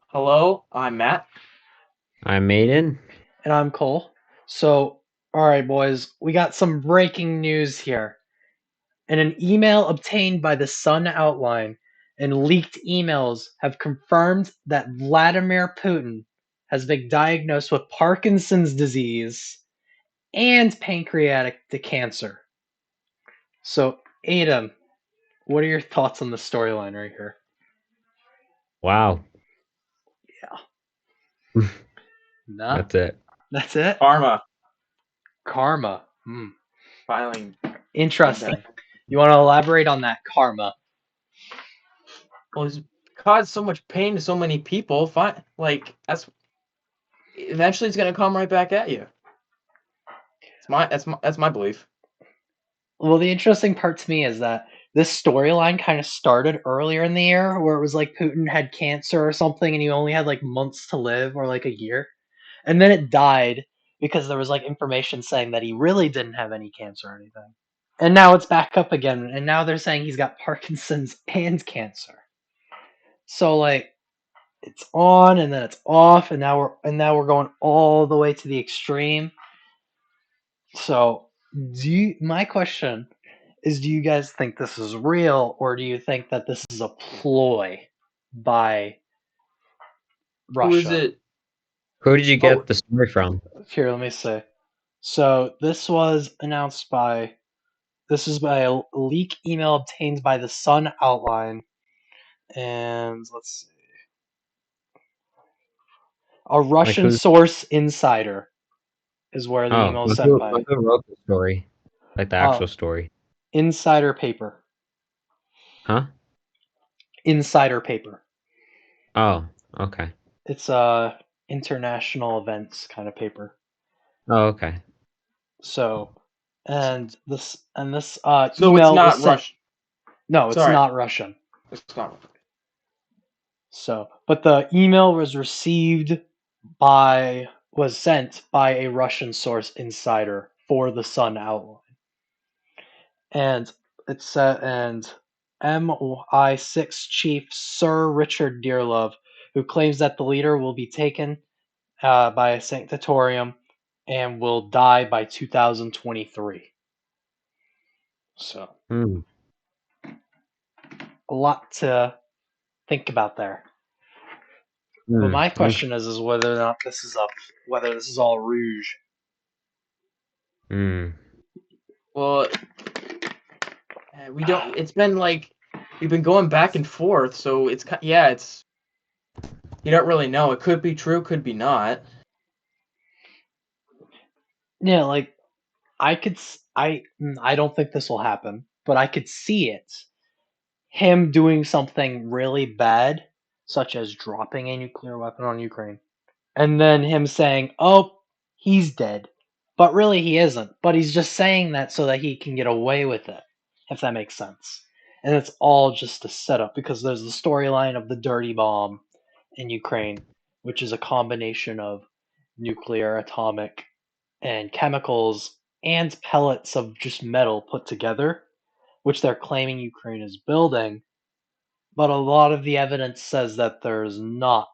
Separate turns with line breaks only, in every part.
Hello, I'm Matt.
I made it.
And I'm Cole. So, all right, boys, we got some breaking news here. In an email obtained by the Sun Outline and leaked emails have confirmed that Vladimir Putin has been diagnosed with Parkinson's disease and pancreatic cancer. So, Adam, what are your thoughts on the storyline right here?
Wow.
Yeah. Nah,
That's it.
that's it.
Karma
Karma.
filing
Interesting.
comeback.
You want to elaborate on that karma?
Well, it's caused so much pain to so many people. Fine, like that's eventually it's gonna come right back at you. That's my belief.
Well, the interesting part to me is that this storyline kind of started earlier in the year where it was like Putin had cancer or something and he only had like months to live or like a year. And then it died because there was like information saying that he really didn't have any cancer or anything. And now it's back up again and now they're saying he's got Parkinson's and cancer. So like it's on and then it's off and now we're going all the way to the extreme. So, my question is, do you guys think this is real, or do you think that this is a ploy by
Who is
Russia?
it?
Who did you
Oh,
get the story from?
Here, let me see. So, this is by a leak email obtained by the Sun Outline, and let's see, a
Like
Russian
who's
source insider is where the
oh,
email is
but
sent
who,
by.
but who wrote the story? Like the
Uh,
actual story.
insider paper,
Huh?
insider paper.
Oh, okay.
It's a international events kind of paper.
Oh, okay.
So, this
so it's
email was
not
sent.
Russian.
No, it's
Sorry,
not Russian.
it's not.
So, but the email was sent by a Russian source insider for the Sun Outline, and it said and MI6 chief Sir Richard Dearlove, who claims that the leader will be taken by a sanctatorium and will die by 2023. So,
Hmm.
a lot to think about there. But
Hmm.
my
Okay.
question is whether or not whether this is all rouge.
Hmm.
Well, we don't. It's been like we've been going back and forth, so yeah, it's you don't really know. It could be true, could be not.
Yeah, like I don't think this will happen, but I could see it. Him doing something really bad, such as dropping a nuclear weapon on Ukraine, and then him saying, "Oh, he's dead," but really he isn't. But he's just saying that so that he can get away with it, if that makes sense. And it's all just a setup because there's the storyline of the dirty bomb in Ukraine, which is a combination of nuclear, atomic, and chemicals and pellets of just metal put together, which they're claiming Ukraine is building. But a lot of the evidence says that there's not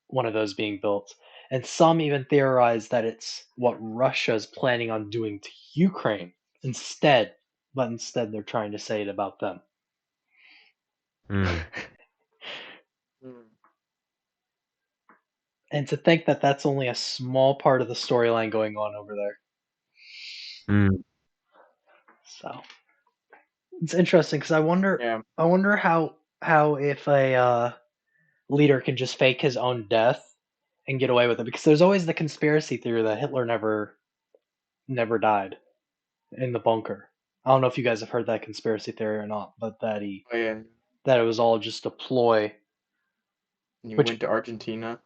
one of those being built. And some even theorize that it's what Russia is planning on doing to Ukraine instead, but instead they're trying to say it about them.
Hmm.
Hmm.
And to think that that's only a small part of the storyline going on over there.
Hmm.
So it's interesting because
Yeah.
I wonder how if a leader can just fake his own death and get away with it because there's always the conspiracy theory that Hitler never died in the bunker. I don't know if you guys have heard that conspiracy theory or not, but
Oh yeah.
that it was all just a ploy,
And you
which
went to Argentina.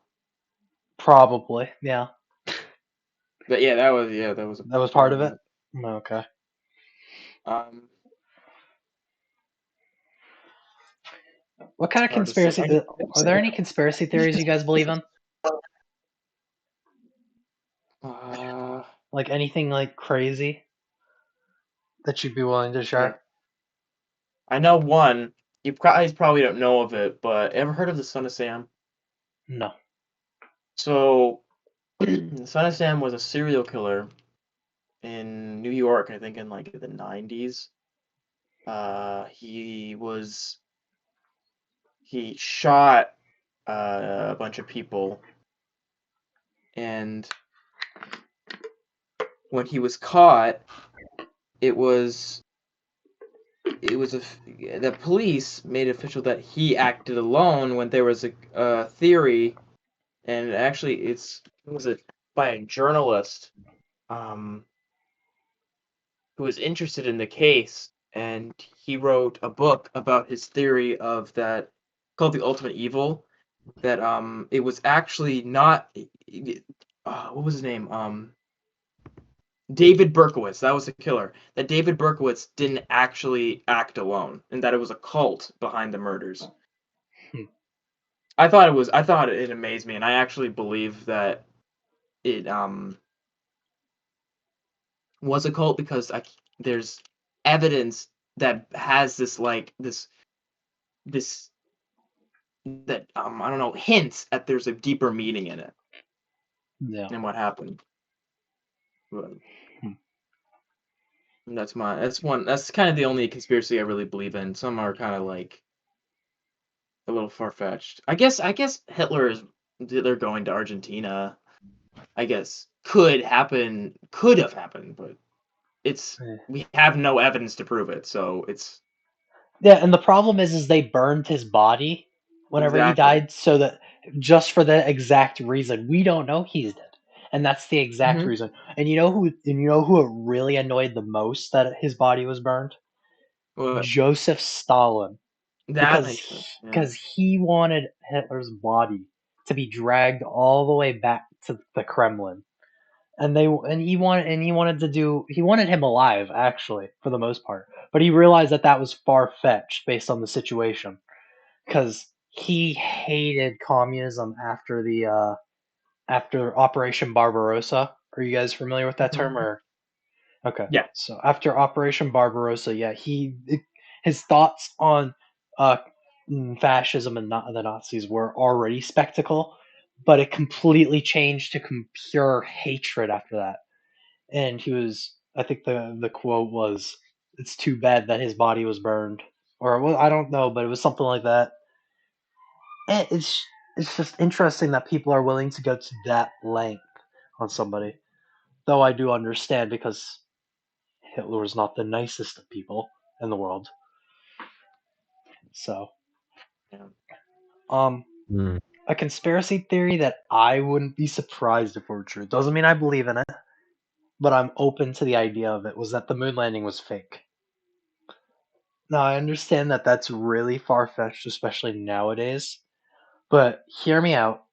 probably, yeah,
But yeah, that was a
that was
part
part
of
of it.
it.
Okay.
Um,
What
it's
kind of
hard to say.
conspiracy? Are there any conspiracy theories you guys believe in?
Uh,
Like anything like crazy that you'd be willing to
yeah.
share?
I know one. You guys probably don't know of it, but ever heard of the Son of Sam?
No.
So, Son of Sam was a serial killer in New York, I think in like the 90s. He shot a bunch of people, and when he was caught, it was the police made it official that he acted alone when there was a theory, and actually it was by a journalist um, who was interested in the case, and he wrote a book about his theory of that called The Ultimate Evil, that it was actually not what was his name? David Berkowitz, that was the killer. That David Berkowitz didn't actually act alone, and that it was a cult behind the murders.
Hmm.
I thought it amazed me, and I actually believe that it was a cult because there's evidence that has this that I don't know, hints that there's a deeper meaning in it
Yeah.
and what happened. But
Hmm.
that's kind of the only conspiracy I really believe in. Some are kind of like a little far fetched. I guess they're going to Argentina. I guess could have happened, but
Eh.
we have no evidence to prove it. So it's
Yeah, and the problem is they burned his body whenever he
exactly.
died, so that just for the exact reason we don't know he's dead, and that's the exact
Hmm.
reason. And you know who it really annoyed the most that his body was burned?
But
Joseph Stalin,
that
because
makes sense. Yeah.
he wanted Hitler's body to be dragged all the way back to the Kremlin, he wanted him alive actually for the most part, but he realized that that was far fetched based on the situation because he hated communism after Operation Barbarossa. Are you guys familiar with that term
Mhm.
or? Okay.
Yeah.
So after Operation Barbarossa, yeah, his thoughts on uh, fascism and not the Nazis were already spectacle, but it completely changed to pure hatred after that. And I think the quote was, "It's too bad that his body was burned," or well, I don't know, but it was something like that. And it's just interesting that people are willing to go to that length on somebody. Though I do understand because Hitler was not the nicest of people in the world. So,
Yeah.
um,
Mm.
a conspiracy theory that I wouldn't be surprised if were true. Doesn't mean I believe in it, but I'm open to the idea of it. Was that the moon landing was fake? Now I understand that that's really far fetched, especially nowadays. But hear me out.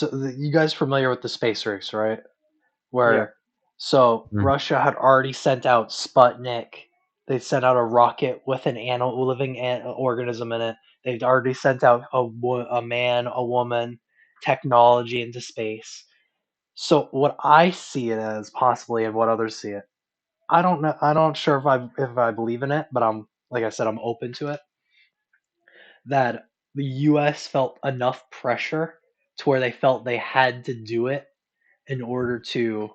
You guys familiar with the space race, right?
Yeah.
Where
Mm.
Russia had already sent out Sputnik. They sent out a rocket with an living organism in it. They'd already sent out a man, a woman, technology into space. So what I see it as possibly, and what others see it, I don't know. I don't sure if I believe in it, but I'm like I said, I'm open to it. That the U.S. felt enough pressure to where they felt they had to do it in order to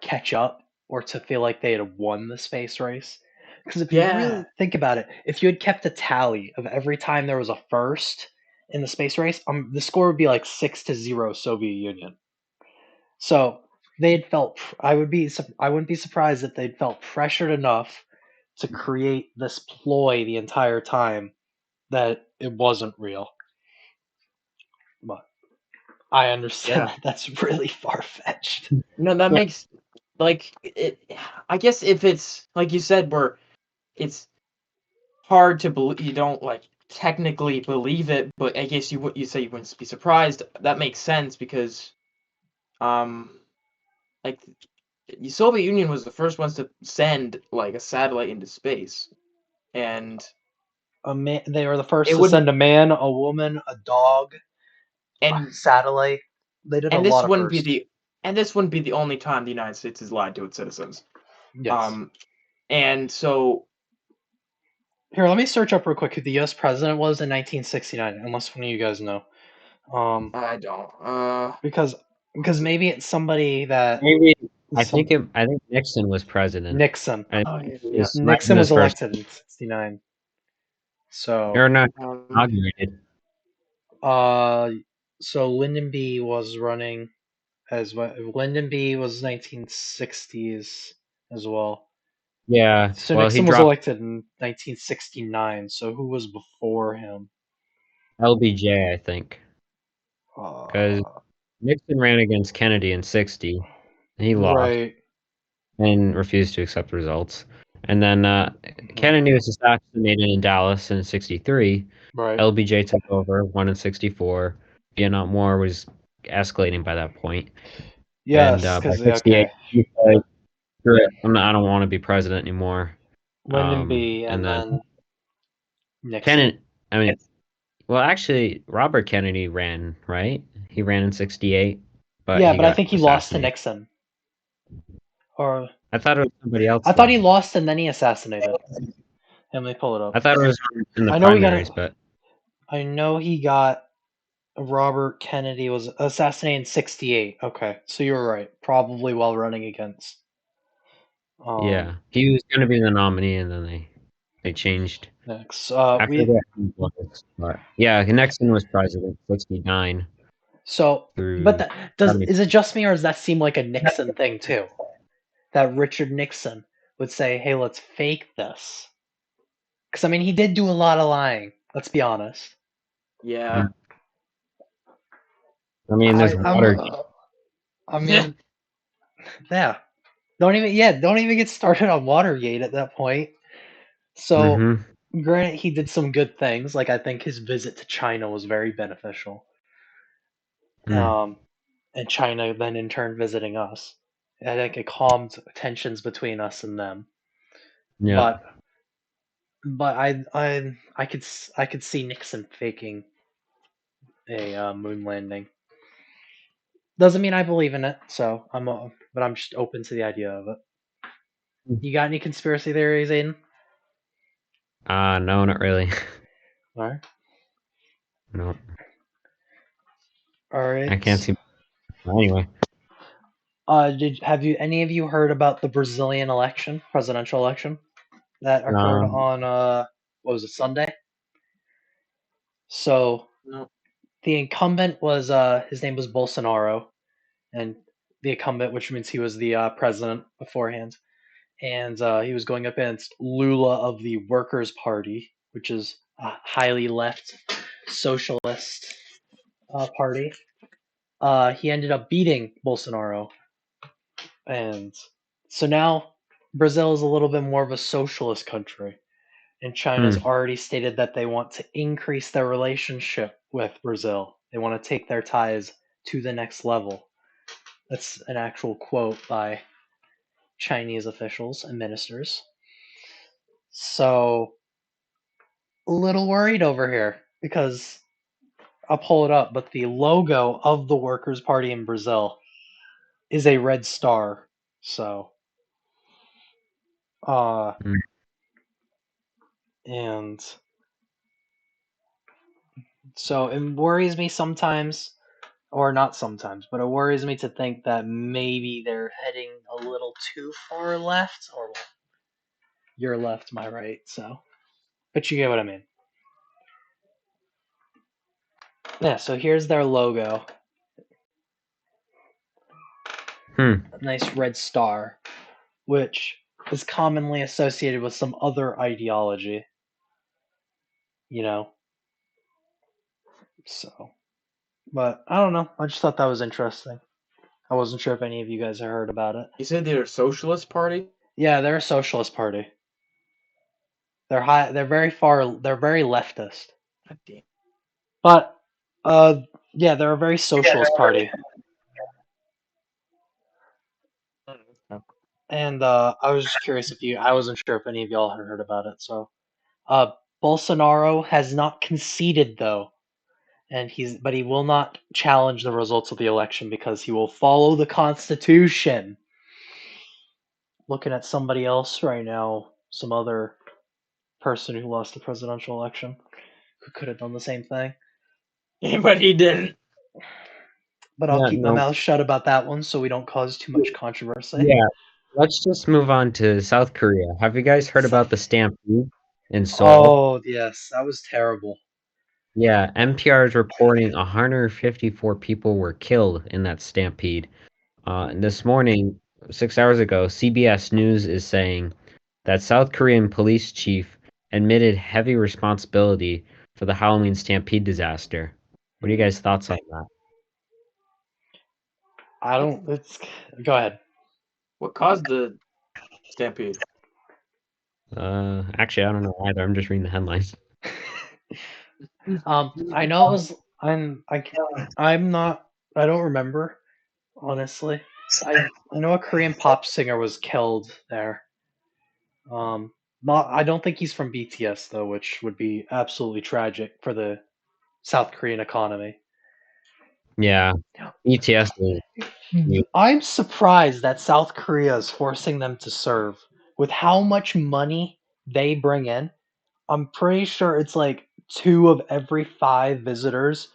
catch up or to feel like they had won the space race. Because if you
Yeah.
really think about it, if you had kept a tally of every time there was a first in the space race, the score would be like 6-0 Soviet Union. So they had felt. I wouldn't be surprised if they'd felt pressured enough to create this ploy the entire time that it wasn't real. But I understand
Yeah.
that that's really far fetched.
No, that
Yeah.
makes like it. I guess if it's like you said, where it's hard to believe, you don't like technically believe it, but I guess you say you wouldn't be surprised. That makes sense because um like the Soviet Union was the first ones to send like a satellite into space, and
They were the
it
first to
wouldn't
send a man, a woman, a dog, a
and
satellite. They did a
and
lot of firsts.
this wouldn't be the only time the United States has lied to its citizens.
Yes.
Um, and so
Here, let me search up real quick who the U.S. president was in 1969, unless one of you guys know.
I don't.
Because maybe it's somebody that
Maybe I
some
think Nixon was president.
Nixon.
I
Oh,
think it
yeah.
might have been
Nixon
his
was
first,
elected in '69. So
or not
Um,
inaugurated.
so Lyndon B was running as well. Lyndon B was 1960s as well.
Yeah.
So
Well, he
Nixon was
dropped
elected in 1969. So who was before him?
LBJ, I think, because
Uh,
Nixon ran against Kennedy in '60. He lost
right.
and refused to accept the results. And then
Mhm.
Kennedy was assassinated in Dallas in '63.
Right.
LBJ took over, won in '64. Vietnam War was escalating by that point. And
Yes,
by
because
'68,
okay,
he said, "Screw it, I don't want to be president anymore."
Lyndon B.
And
and
then
then Nixon.
Kennedy, I mean, well, actually, Robert Kennedy ran, right? He ran in '68, but
Yeah,
he
but I
got
think he lost to
assassinated.
Nixon. Or
I thought it was somebody else,
I thought
though.
he lost and then he assassinated. Let me pull it
I
up.
thought it was in the
I know he got
primaries,
it.
but
I know he got Robert Kennedy was assassinated in '68. Okay, so you were right. Probably while running against.
yeah, he was going to be the nominee, and then they changed.
Next.
I forget who it was, but yeah, Nixon was president '69
So, but
through
is it
70.
just me or does that seem like a Nixon thing too? That Richard Nixon would say, "Hey, let's fake this," because I mean he did do a lot of lying. Let's be honest.
yeah.
I mean, there's
I'm.
water.
I mean, yeah. Don't even get started on Watergate at that point. So,
Mm-hmm.
granted, he did some good things. Like I think his visit to China was very beneficial.
Mm.
And China then in turn visiting us. I think it calmed tensions between us and them.
Yeah.
But I could see Nixon faking a moon landing. Doesn't mean I believe in it, so but I'm just open to the idea of it. You got any conspiracy theories, Aiden?
No, not really.
All right.
No,
All
I can't
right.
see. Anyway,
Did have you any of you heard about the Brazilian election, presidential election that occurred
um,
on what was it, Sunday? So
No.
the incumbent was his name was Bolsonaro, and the incumbent, which means he was the president beforehand, and he was going up against Lula of the Workers' Party, which is a highly left socialist party. He ended up beating Bolsonaro, and so now Brazil is a little bit more of a socialist country, and China's
hmm,
already stated that they want to increase their relationship with Brazil. They want to take their ties to the next level. That's an actual quote by Chinese officials and ministers. So, a little worried over here because I'll pull it up, but the logo of the Workers' Party in Brazil is a red star. So, uh,
hmm,
and so it worries me sometimes, or not sometimes, but it worries me to think that maybe they're heading a little too far left, or your left, my right. So, but you get what I mean. Yeah. So here's their logo.
hmm.
Nice red star, which is commonly associated with some other ideology, you know. So, but I don't know. I just thought that was interesting. I wasn't sure if any of you guys have heard about it.
You said they're a socialist party?
Yeah, they're a socialist party. They're high. They're very far. They're very leftist.
God damn.
But, yeah, they're a very socialist party. And I was just curious if you. I wasn't sure if any of y'all had heard about it. So, uh, Bolsonaro has not conceded though, and he will not challenge the results of the election because he will follow the Constitution. Looking at somebody else right now, some other person who lost the presidential election who could have done the same thing.
But he didn't.
But I'll
Yeah,
keep my
no,
mouth shut about that one so we don't cause too much controversy.
yeah. Let's just move on to South Korea. Have you guys heard about the stampede in Seoul?
Oh, yes, that was terrible.
Yeah, NPR is reporting 154 people were killed in that stampede. And this morning, 6 hours ago, CBS News is saying that South Korean police chief admitted heavy responsibility for the Halloween stampede disaster. What are you guys' thoughts on that?
I don't. It's go ahead.
What caused the stampede?
Actually, I don't know either. I'm just reading the headlines.
I know it was. I'm not. I don't remember honestly. I know a Korean pop singer was killed there. Um, not. I don't think he's from BTS though, which would be absolutely tragic for the South Korean economy.
Yeah, BTS is huge.
I'm surprised that South Korea is forcing them to serve with how much money they bring in. I'm pretty sure it's like 2 of every 5 visitors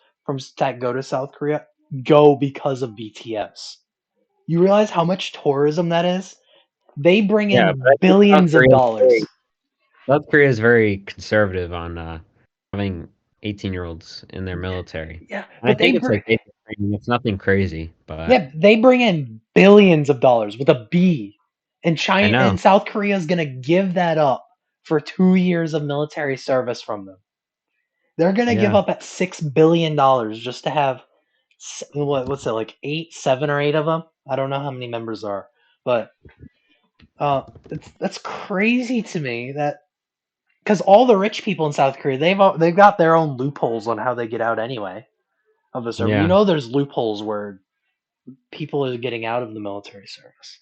that go to South Korea go because of BTS. You realize how much tourism that is? They bring
Yeah, but
in
I think
billions of dollars.
South Korea is very conservative on having 18-year-olds in their military.
Yeah,
And I
but
think it's like basic training. It's nothing crazy, but
they bring in billions of dollars with a B. And
I
China
know.
and South Korea is gonna give that up for 2 years of military service from them. They're gonna give
Yeah,
up at $6 billion just to have what's it like 7 or 8 of them? I don't know how many members there are, but that's crazy to me that because all the rich people in South Korea they've got their own loopholes on how they get out anyway of the service. You
yeah,
know, there's loopholes where people are getting out of the military service,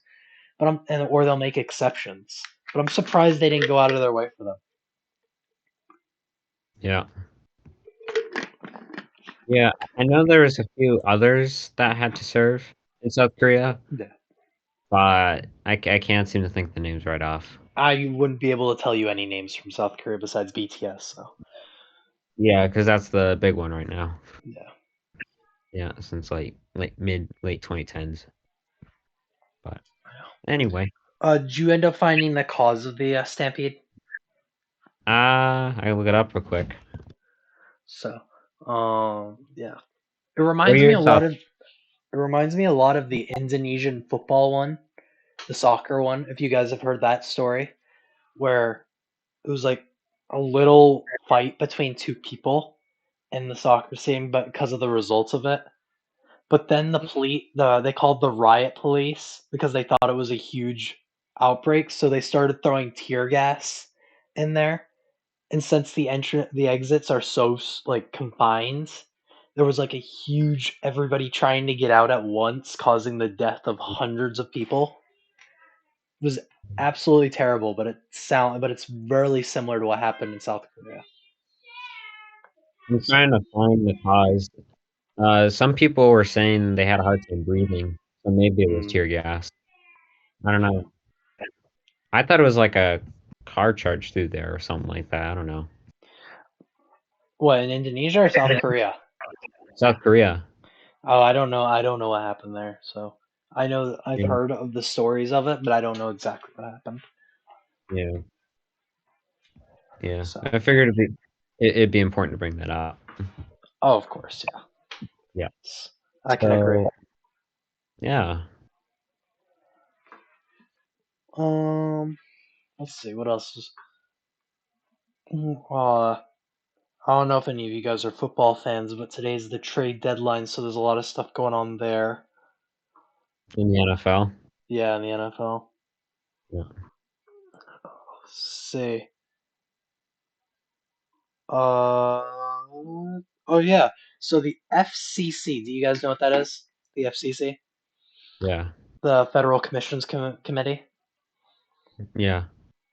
or they'll make exceptions. But I'm surprised they didn't go out of their way for them.
yeah. Yeah, I know there was a few others that had to serve in South Korea,
Yeah.
but I can't seem to think the names right off.
I wouldn't be able to tell you any names from South Korea besides BTS. So
Yeah, because that's the big one right now.
yeah.
Yeah, since like late 2010s. But anyway,
Did you end up finding the cause of the stampede?
I look it up real quick.
So, yeah, it
What are
reminds me
your
a lot
thoughts?
of the Indonesian football one, the soccer one. If you guys have heard that story, where it was like a little fight between 2 people in the soccer scene, but because of the results of it. But then they called the riot police because they thought it was a huge outbreak, so they started throwing tear gas in there. And since the exits are so like confined, there was like a huge everybody trying to get out at once, causing the death of hundreds of people. It was absolutely terrible, but it's really similar to what happened in South Korea.
I'm trying to find the cause. Some people were saying they had a hard time breathing, so maybe it was
Mm.
tear gas. I don't know. I thought it was like a car charge through there or something like that. I don't know.
What, in Indonesia or South Korea?
South Korea.
Oh, I don't know. I don't know what happened there. So I know I've
Yeah,
heard of the stories of it, but I don't know exactly what happened.
yeah, yeah.
So,
I figured it'd be important to bring that up.
oh, of course, yeah.
Yeah.
I can agree.
So yeah,
Let's see what else is. I don't know if any of you guys are football fans, but today's the trade deadline, so there's a lot of stuff going on there.
in the NFL.
Yeah, in the NFL.
Yeah.
Let's see. Uh, oh yeah. So the FCC. Do you guys know what that is? The FCC,
Yeah.
the Federal Commissions Committee.
Yeah.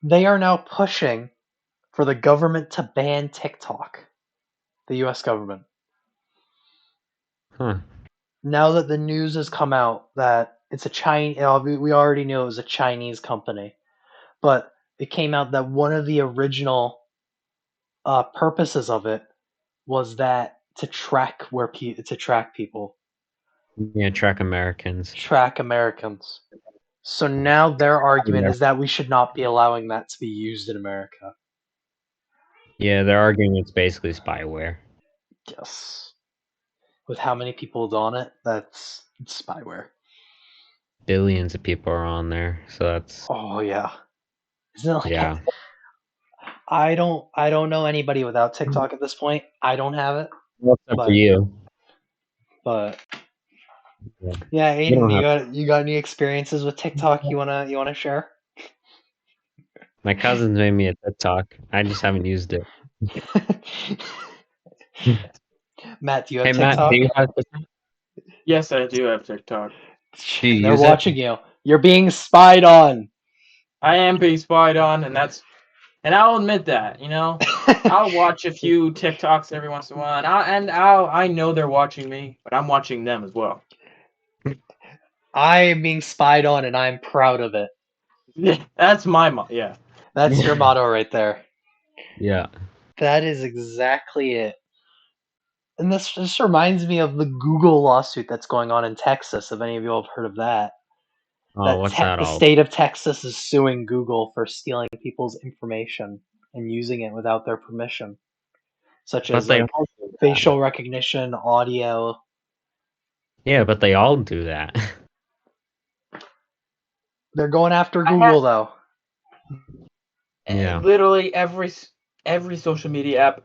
They are now pushing for the government to ban TikTok. The U.S. government.
Huh.
Now that the news has come out that it's a Chinese, we already knew it was a Chinese company, but it came out that one of the original purposes of it was that to track to track people,
Yeah, track Americans.
track Americans. So now their argument is that we should not be allowing that to be used in America.
Yeah, they're arguing it's basically spyware.
Yes. With how many people on it, that's spyware.
Billions of people are on there, so that's
Oh yeah. Isn't it like
yeah.
I don't know anybody without TikTok at this point. I don't have it.
Well, except for
But
you.
but
Yeah.
yeah,
You don't
Aiden,
have.
you got any experiences with TikTok you wanna share?
My cousins made me a TikTok. I just haven't used it.
Matt, do you have
Hey Matt, do
TikTok?
you have TikTok?
Yes, I do have TikTok.
Do you
They're
use it?
watching you. You're being spied on.
I am being spied on, and I'll admit that. I'll watch a few TikToks every once in a while, and I know they're watching me, but I'm watching them as well.
I am being spied on, and I'm proud of it.
Yeah, that's yeah.
That's your motto right there.
Yeah.
That is exactly it. And this just reminds me of the Google lawsuit that's going on in Texas. If any of you have heard of that,
Oh, what's that
the
all?
state of Texas is suing Google for stealing people's information and using it without their permission, such
But
as
they
like
all do that.
facial recognition, audio.
Yeah, but they all do that.
They're going after
I
Google though.
Yeah.
Literally every social media app,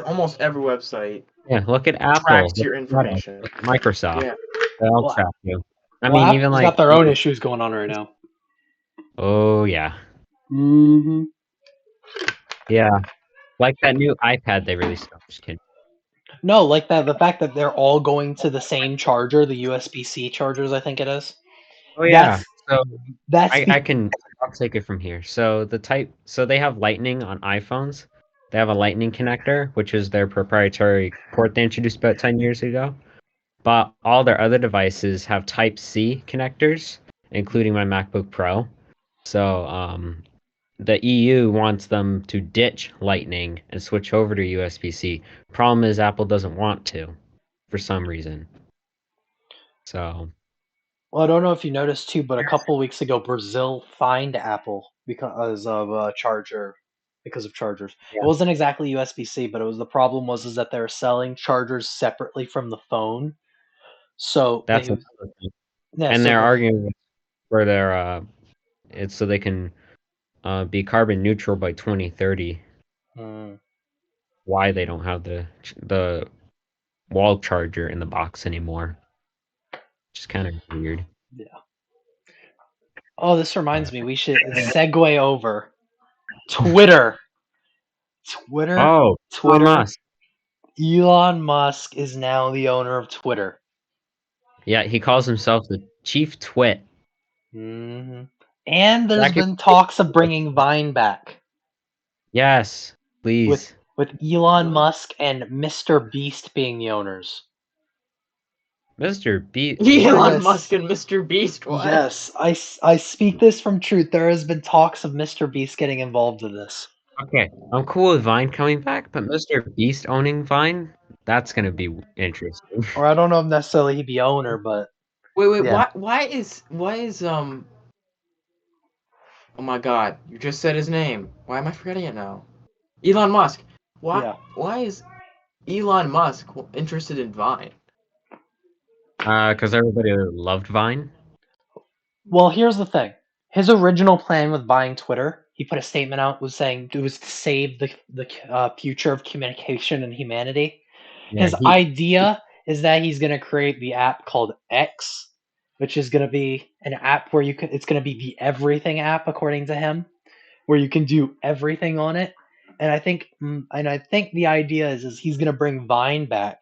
almost every website
Yeah, look at Apple.
tracks
Look
your
at Meta,
information.
look at Microsoft.
Yeah.
They all
Well,
track you. I
well,
mean, even
Apple's
like
got their own issues going on right now.
oh yeah.
Mm-hmm.
Yeah. Like that new iPad they released. No, just kidding.
No, like that the fact that they're all going to the same charger, the USB-C chargers, I think it is.
Oh yeah. So
That's
I'll take it from here. So they have Lightning on iPhones. They have a Lightning connector, which is their proprietary port they introduced about 10 years ago. But all their other devices have Type C connectors, including my MacBook Pro. So the EU wants them to ditch Lightning and switch over to USB-C. Problem is Apple doesn't want to for some reason. So
well, I don't know if you noticed too, but a couple weeks ago, Brazil fined Apple because of because of chargers.
yeah,
It wasn't exactly USB-C, but the problem was that they're selling chargers separately from the phone. So
that's another thing.
yeah,
And
so
they're arguing for their it's so they can be carbon neutral by 2030.
Hmm.
Why they don't have the wall charger in the box anymore? Which is kind of weird.
Yeah. Oh, this reminds me, we should segue over Twitter. Twitter.
Oh, Elon
Twitter.
Musk.
Elon Musk is now the owner of Twitter.
Yeah, he calls himself the chief twit.
Hmm. And there's
That could
been talks of bringing Vine back
yes, please.
with Elon Musk and Mr. Beast being the owners.
Mr. B.
Elon
Yes.
Musk and Mr. Beast. What?
Yes, I speak this from truth. There has been talks of Mr. Beast getting involved in this.
Okay, I'm cool with Vine coming back, but Mr. Beast owning Vine, that's gonna be interesting.
Or I don't know if necessarily he'd be owner, but
Wait.
yeah.
Why is Oh my God! You just said his name. Why am I forgetting it now? Elon Musk. Why?
Yeah.
Why is Elon Musk interested in Vine?
Because everybody loved Vine.
Well, here's the thing. His original plan with buying Twitter, he put a statement out was saying it was to save the future of communication and humanity.
Yeah,
His idea is that he's going to create the app called X, which is going to be an app where it's going to be the everything app according to him, where you can do everything on it. And I think the idea is he's going to bring Vine back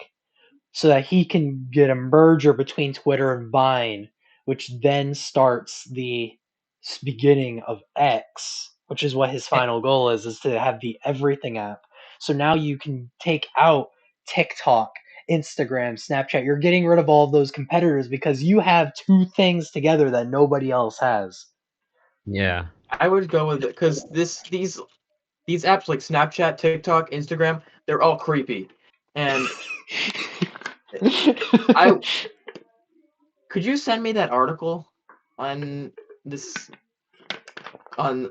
so that he can get a merger between Twitter and Vine, which then starts the beginning of X, which is what his final goal is to have the everything app. So now you can take out TikTok, Instagram, Snapchat. You're getting rid of all those competitors because you have two things together that nobody else has.
yeah.
I would go with it because these apps like Snapchat, TikTok, Instagram, they're all creepy. And could you send me that article on this on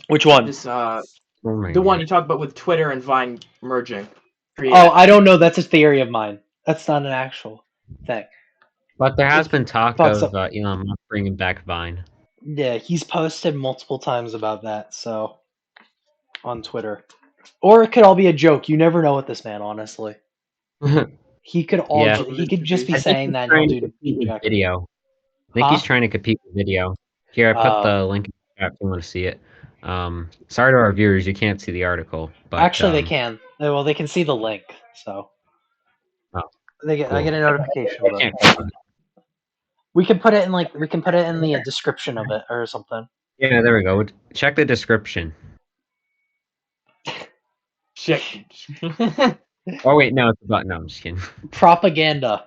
Which one?
this
Oh my
the one
God.
you talked about with Twitter and Vine merging?
Oh, I don't know. That's a theory of mine. That's not an actual thing.
But there has been talk
Fuck,
of
so
Elon Musk bringing back Vine.
yeah, he's posted multiple times about that. So on Twitter, or it could all be a joke. You never know with this man, honestly. He could
Yeah.
he could just be
I think
saying
he's
that and he'll
trying to
do
compete with
jack.
video. I think he's
Huh?
trying to compete with video. Here, I put
Oh,
the link in the chat if you want to see it. Sorry to our viewers, you can't see the article, but
actually, they can. Well, they can see the link. So
oh,
I get
cool.
a notification,
I
but
can't click on it.
we can put it in the description of it or something.
Yeah, there we go. Check the description.
Shit.
Oh wait, no, it's a button. No, I'm just kidding.
Propaganda.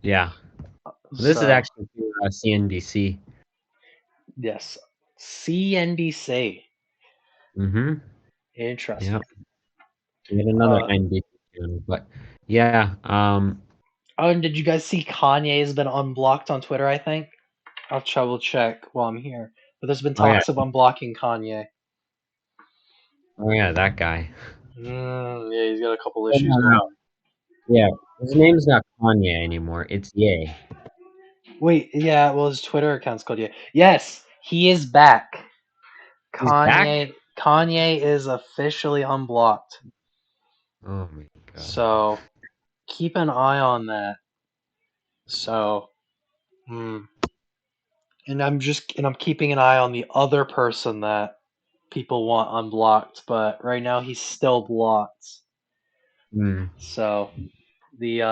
Yeah, this is
So
actually through CNBC.
yes, CNBC.
Mm-hmm.
Interesting.
Yep. Yet another
Uh,
NBC channel, but yeah.
oh, and did you guys see Kanye has been unblocked on Twitter? I think I'll double check while I'm here. But there's been
Oh yeah.
talks of unblocking Kanye.
Oh yeah, that guy.
Yeah, he's got a couple
Oh,
issues
no,
going
no.
on.
Yeah, his name's not Kanye anymore. It's Ye.
Wait, yeah, well, his Twitter account's called yeah. Yes, he is back.
He's back.
Kanye is officially unblocked.
Oh my God.
So keep an eye on that. So, and I'm keeping an eye on the other person that people want unblocked, but right now he's still blocked.
Hmm.
So the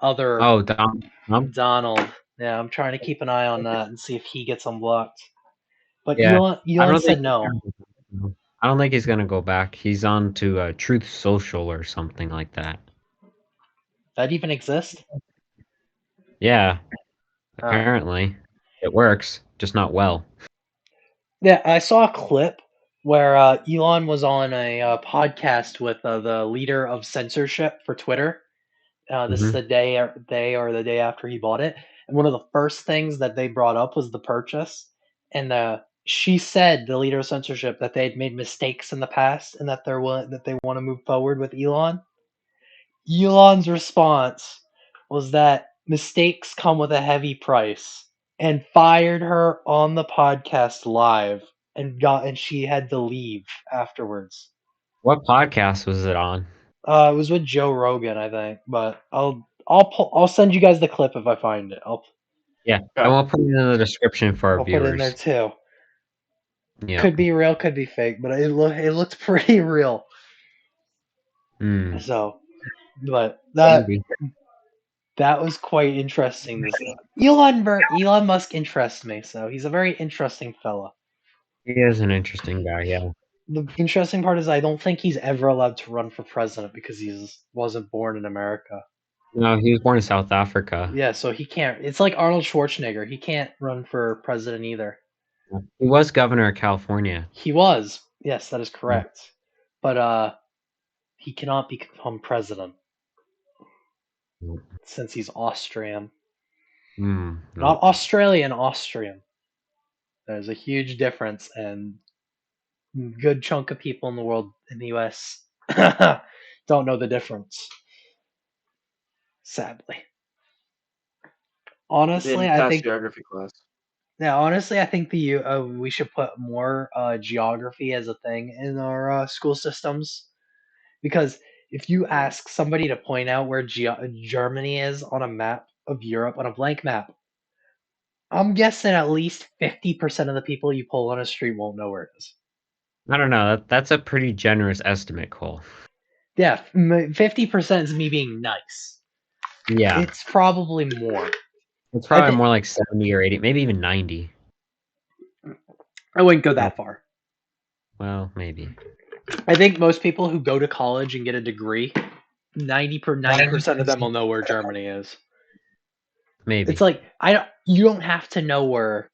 other
Oh, Trump.
Donald, yeah, I'm trying to keep an eye on that and see if he gets unblocked. But
Yeah, I
Elon
don't think
said
he's
no.
gonna go back, no. I don't think he's gonna go back. He's on to Truth Social or something like that.
That even exist?
Yeah,
Oh.
apparently it works, just not well.
Yeah, I saw a clip where Elon was on a podcast with the leader of censorship for Twitter. This is
Hmm.
the day or the day after he bought it, and one of the first things that they brought up was the purchase. And she said, the leader of censorship, that they had made mistakes in the past and that they want to move forward with Elon. Elon's response was that mistakes come with a heavy price, and fired her on the podcast live, and she had to leave afterwards.
What podcast was it on?
It was with Joe Rogan, I think, but I'll send you guys the clip if I find it.
Yeah, and we'll put it in the description for our
I'll put it in there
viewers.
too.
Yeah.
Could be real, could be fake, but it looked pretty real.
Hmm.
So, but
Maybe.
that was quite interesting. This Elon Musk interests me, so he's a very interesting fella.
He is an interesting guy. Yeah.
The interesting part is I don't think he's ever allowed to run for president because he wasn't born in America.
No, he was born in South Africa.
Yeah, so he can't. It's like Arnold Schwarzenegger. He can't run for president either.
He was governor of California.
He was. Yes, that is
Mm.
correct. But he cannot become president
Mm.
since he's Austrian.
No.
Not Australian, Austrian. There's a huge difference, and a good chunk of people in the world, in the US, don't know the difference. Sadly. Honestly,
Didn't
I
pass
think
geography class.
yeah, honestly, I think we should put more geography as a thing in our school systems, because if you ask somebody to point out where Germany is on a map of Europe, on a blank map, I'm guessing at least 50% of the people you pull on a street won't know where it is.
I don't know. That's a pretty generous estimate, Cole.
Yeah, 50% is me being nice.
Yeah.
It's probably more.
It's
I
probably
think
more like 70 or 80, maybe even 90.
I wouldn't go
Oh,
that far.
well, maybe.
I think most people who go to college and get a degree, 90% of them will know where Germany is.
Maybe.
It's like you don't have to know where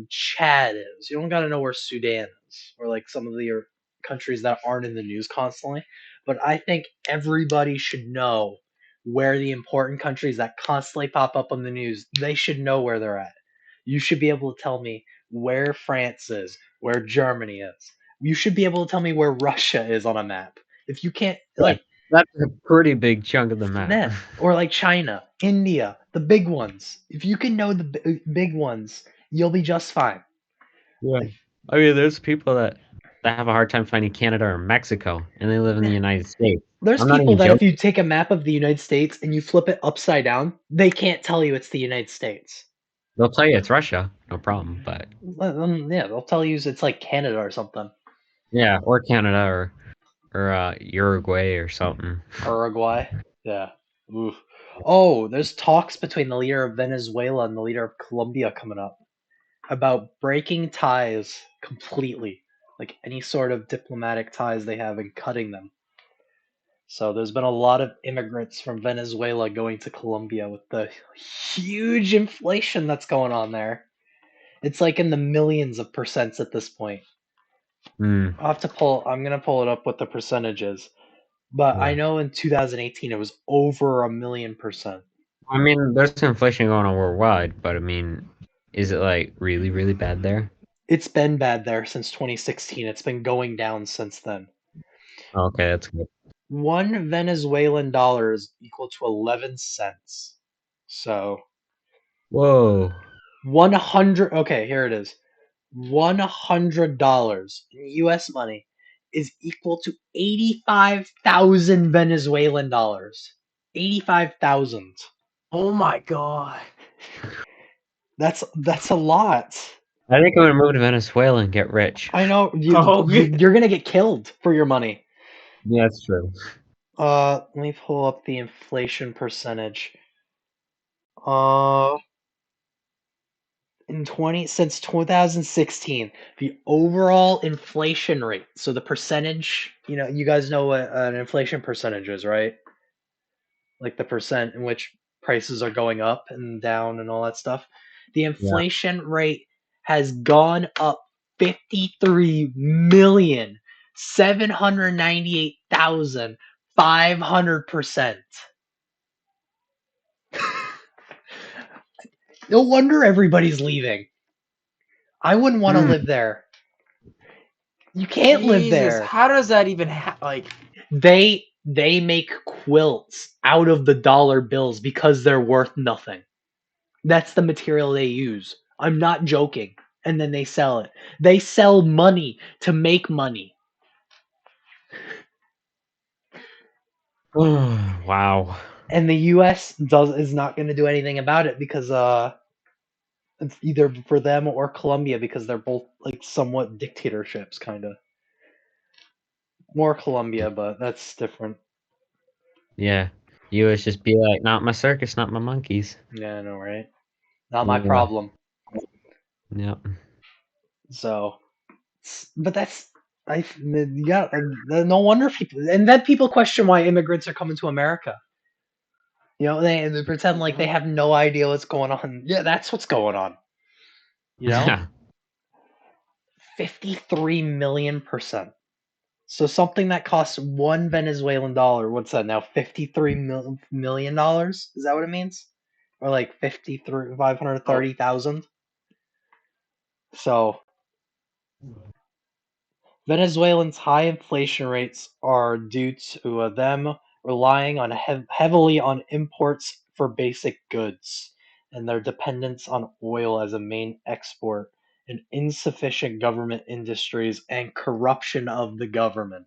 Chad is. You don't got to know where Sudan is, or like some of the countries that aren't in the news constantly, but I think everybody should know where the important countries that constantly pop up on the news, they should know where they're at. You should be able to tell me where France is, where Germany is. You should be able to tell me where Russia is on a map. If you can't,
Yeah,
like,
that's a pretty big chunk of the map.
yeah, or like China, India, the big ones. If you can know the big ones, you'll be just fine.
Yeah.
Like,
I mean, there's people that have a hard time finding Canada or Mexico, and they live in the United States.
there's
I'm not
people
even
that if
joking.
you take a map of the United States and you flip it upside down, they can't tell you it's the United States.
They'll tell you it's Russia, no problem. But
Yeah, they'll tell you it's like Canada or something.
yeah, or Canada or Uruguay or something.
Uruguay. Yeah. Oof. Oh, there's talks between the leader of Venezuela and the leader of Colombia coming up about breaking ties completely, like any sort of diplomatic ties they have and cutting them. So there's been a lot of immigrants from Venezuela going to Colombia with the huge inflation that's going on there. It's like in the millions of percents at this point.
Hmm.
I'm gonna pull it up what the percentage is. But I
Yeah.
know in 2018 it was over 1,000,000%.
I mean, there's inflation going on worldwide, but I mean, is it like really, really bad there?
It's been bad there since 2016. It's been going down since then.
Okay, that's good.
One Venezuelan dollar is equal to 11 cents. So
Whoa.
100. Okay, here it is. $100 in US money is equal to 85,000 Venezuelan dollars. 85,000.
Oh my god.
That's a lot.
I think I'm gonna move to Venezuela and get rich.
I know
Oh,
you're gonna get killed for your money.
Yeah, that's true.
Let me pull up the inflation percentage. Uh, since 2016, the overall inflation rate. So the percentage, you guys know what an inflation percentage is, right? Like the percent in which prices are going up and down and all that stuff. The
Yeah.
inflation rate has gone up 53,798,500%. No wonder everybody's leaving. I wouldn't want to live there. You can't live
Jesus,
there.
how does that even like?
They make quilts out of the dollar bills because they're worth nothing. That's the material they use. I'm not joking. And then they sell it. They sell money to make money.
Wow.
And the US is not going to do anything about it because it's either for them or Colombia because they're both like somewhat dictatorships kind of. More Colombia, but that's different.
Yeah. You always just be like, not my circus, not my monkeys.
Yeah, I know, right? Not my
Yeah.
problem.
Yep.
So, but that's no wonder people, and then people question why immigrants are coming to America. They pretend like they have no idea what's going on. Yeah, that's what's going on.
Yeah.
53 million%. So something that costs one Venezuelan dollar, what's that now? $53 million? Is that what it means? Or like 530,000? So Venezuelans' high inflation rates are due to them relying on heavily on imports for basic goods and their dependence on oil as a main export and insufficient government industries and corruption of the government.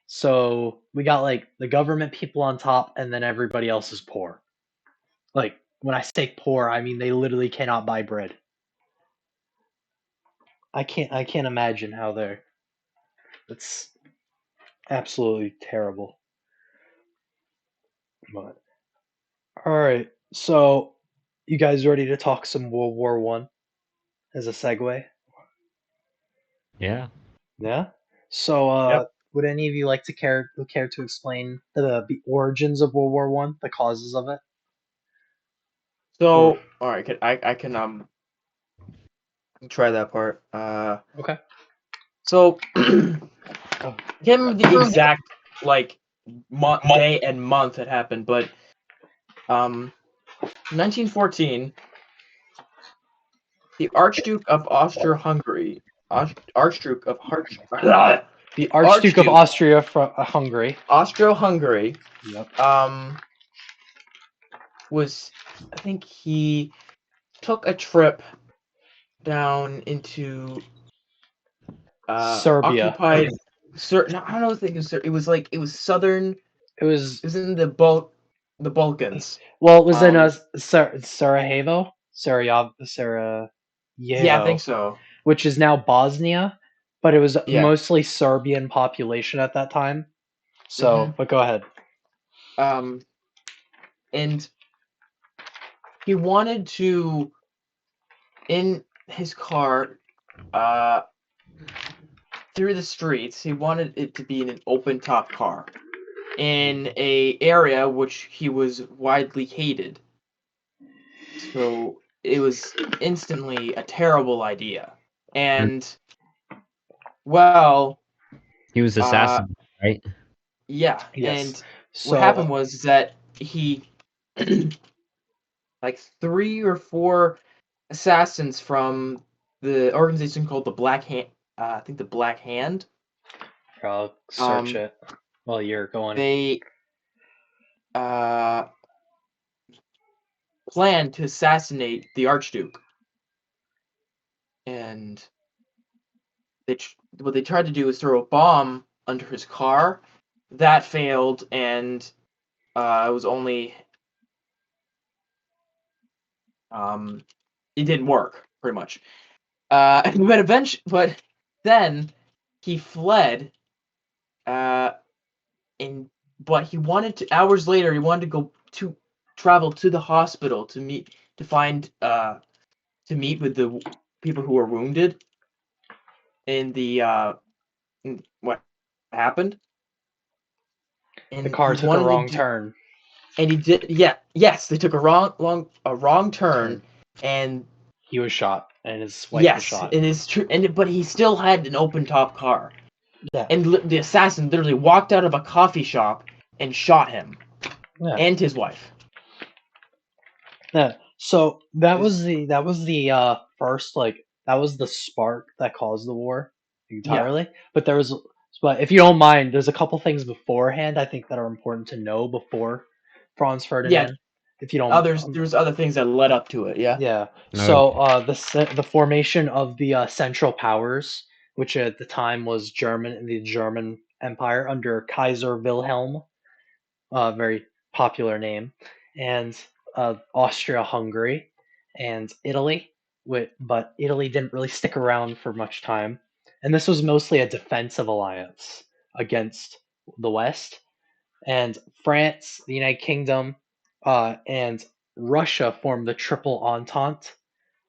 So we got like the government people on top and then everybody else is poor. Like when I say poor, I mean they literally cannot buy bread. I can't imagine how they're it's absolutely terrible. But all right, so you guys ready to talk some World War I as a segue?
Yeah.
Yeah. So,
Yep.
would any of you like to care to explain the origins of World War I, the causes of it? Or
So, all right, I can try that part.
okay.
So can't remember the exact day and month it happened, but 1914, the Archduke of Austria-Hungary, Archduke of
The Archduke of Austria from Hungary.
Austro-Hungary,
Yep.
was, I think he took a trip down into
Serbia.
occupied. No, I don't know. It was southern.
It was
It was in the Balkans.
well, it was in Sarajevo, Sarajevo,
Yeah, I think so.
which is now Bosnia, but it was
Yeah.
mostly Serbian population at that time. So, but go ahead.
And he wanted to, in his car, through the streets, he wanted it to be in an open top car, in a area which he was widely hated. So it was instantly a terrible idea. And well,
He was assassinated, right?
yeah.
Yes.
And
So
what happened was that he like 3 or 4 assassins from the organization called the Black Hand, I think the Black Hand.
I'll search it while you're going.
They planned to assassinate the Archduke, and what they tried to do was throw a bomb under his car. That failed, and it was only it didn't work pretty much. But then he fled. But he wanted to, hours later, he wanted to go to travel to the hospital to meet with the people who were wounded in what happened. And
The car
he
took a wrong turn.
And he did. Yes, they took a wrong turn, and
he was shot, and his wife was shot.
Yes, it is true. But he still had an open top car.
Yeah.
And the assassin literally walked out of a coffee shop and shot him.
Yeah.
And his wife.
Yeah. So that was the first, that was the spark that caused the war entirely. Yeah. But if you don't mind, there's a couple things beforehand I think that are important to know before Franz Ferdinand.
Yeah.
If you don't,
there's other things that led up to it. Yeah.
Yeah. So the formation of the Central Powers, which at the time was the German Empire under Kaiser Wilhelm, very popular name, and Austria-Hungary and Italy, but Italy didn't really stick around for much time, and this was mostly a defensive alliance against the West, and France, the United Kingdom, and Russia formed the Triple Entente,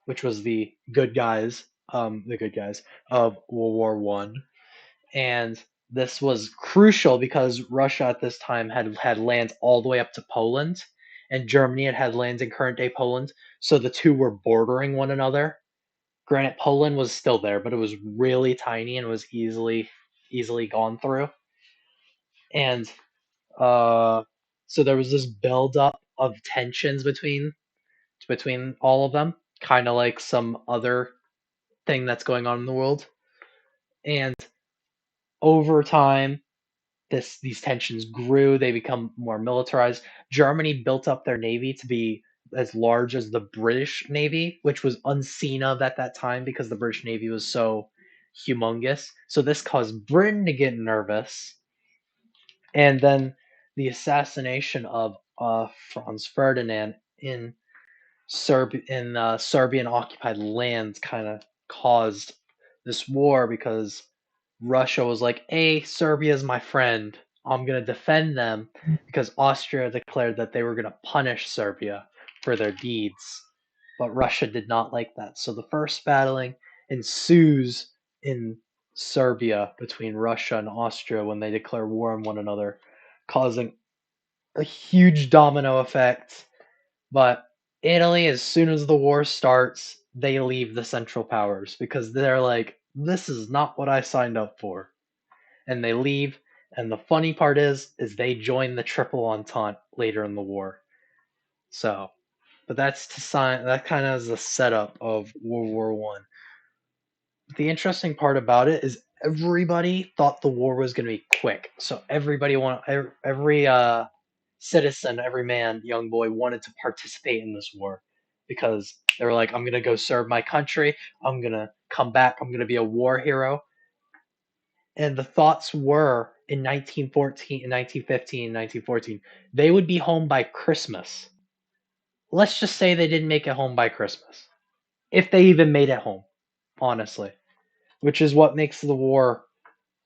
which was the good guys of World War One, and this was crucial because Russia at this time had lands all the way up to Poland, and Germany had lands in current day Poland, so the two were bordering one another. Granted, Poland was still there, but it was really tiny and was easily gone through. And so there was this buildup of tensions between all of them, kind of like some other thing that's going on in the world. And over time, these tensions grew. They become more militarized. Germany built up their navy to be as large as the British Navy, which was unseen of at that time because the British Navy was so humongous. So this caused Britain to get nervous. And then the assassination of Franz Ferdinand in Serbian occupied lands kind of caused this war because Russia was like, "Hey, Serbia's my friend. I'm gonna defend them," because Austria declared that they were gonna punish Serbia for their deeds, but Russia did not like that. So the first battling ensues in Serbia between Russia and Austria when they declare war on one another, causing a huge domino effect. But Italy, as soon as the war starts, they leave the Central Powers because they're like, this is not what I signed up for. And they leave. And the funny part is they join the Triple Entente later in the war. So, but that's to sign. That kind of is the setup of World War One. The interesting part about it is everybody thought the war was going to be quick. So every citizen, every man, young boy wanted to participate in this war because they were like, I'm going to go serve my country. I'm going to come back. I'm going to be a war hero. And the thoughts were in 1914, in 1915, 1914, they would be home by Christmas. Let's just say they didn't make it home by Christmas. If they even made it home, honestly. Which is what makes the war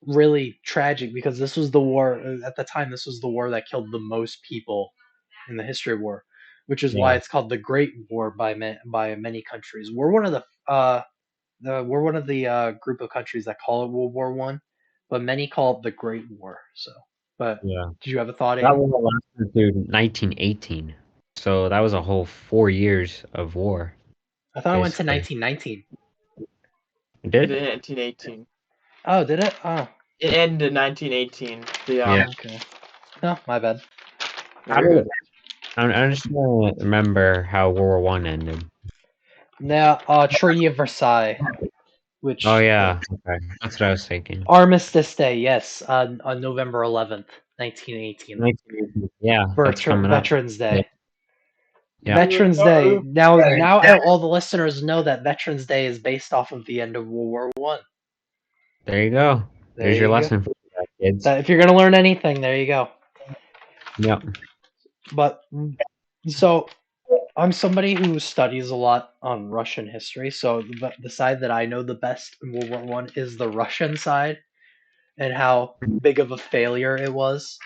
really tragic because this was the war at the time. This was the war that killed the most people in the history of war, which is why
Yeah.
it's called the Great War by many countries. We're one of the group of countries that call it World War One, but many call it the Great War. So, but
Yeah.
did you have a thought,
That
Aiden?
war lasted through 1918. So that was a whole 4 years of war,
I thought I went to
basically.
1919.
It
It
did?
ended in 1918.
Oh, did it? Oh,
It ended in 1918.
Yeah.
okay. No, my bad.
No, you're good.
I'm just trying to remember how World War One ended.
Now, Treaty of Versailles, which
Oh yeah, okay. That's what I was thinking.
Armistice Day, yes, on November 11th, 1918.
1918. Yeah, that's coming up.
Veterans
Yeah.
Day.
Yeah.
Veterans Day. Now all the listeners know that Veterans Day is based off of the end of World War One.
There you go.
There
There's your
you go.
lesson for that, kids.
If you're gonna learn anything, there you go.
Yep.
But so I'm somebody who studies a lot on Russian history. So the side that I know the best in World War One is the Russian side and how big of a failure it was.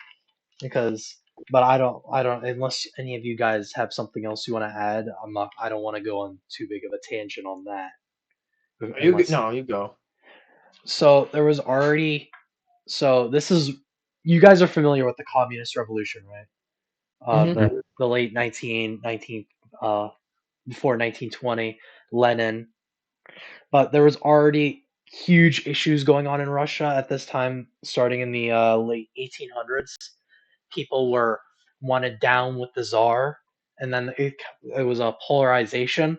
But I don't unless any of you guys have something else you want to add. I don't want to go on too big of a tangent on that. Unless
No, you go.
so there was already so this is you guys are familiar with the communist revolution, right?
Mhm.
The late 19 before 1920 Lenin, but there was already huge issues going on in Russia at this time starting in the late 1800s. People were wanted down with the czar, and then it was a polarization,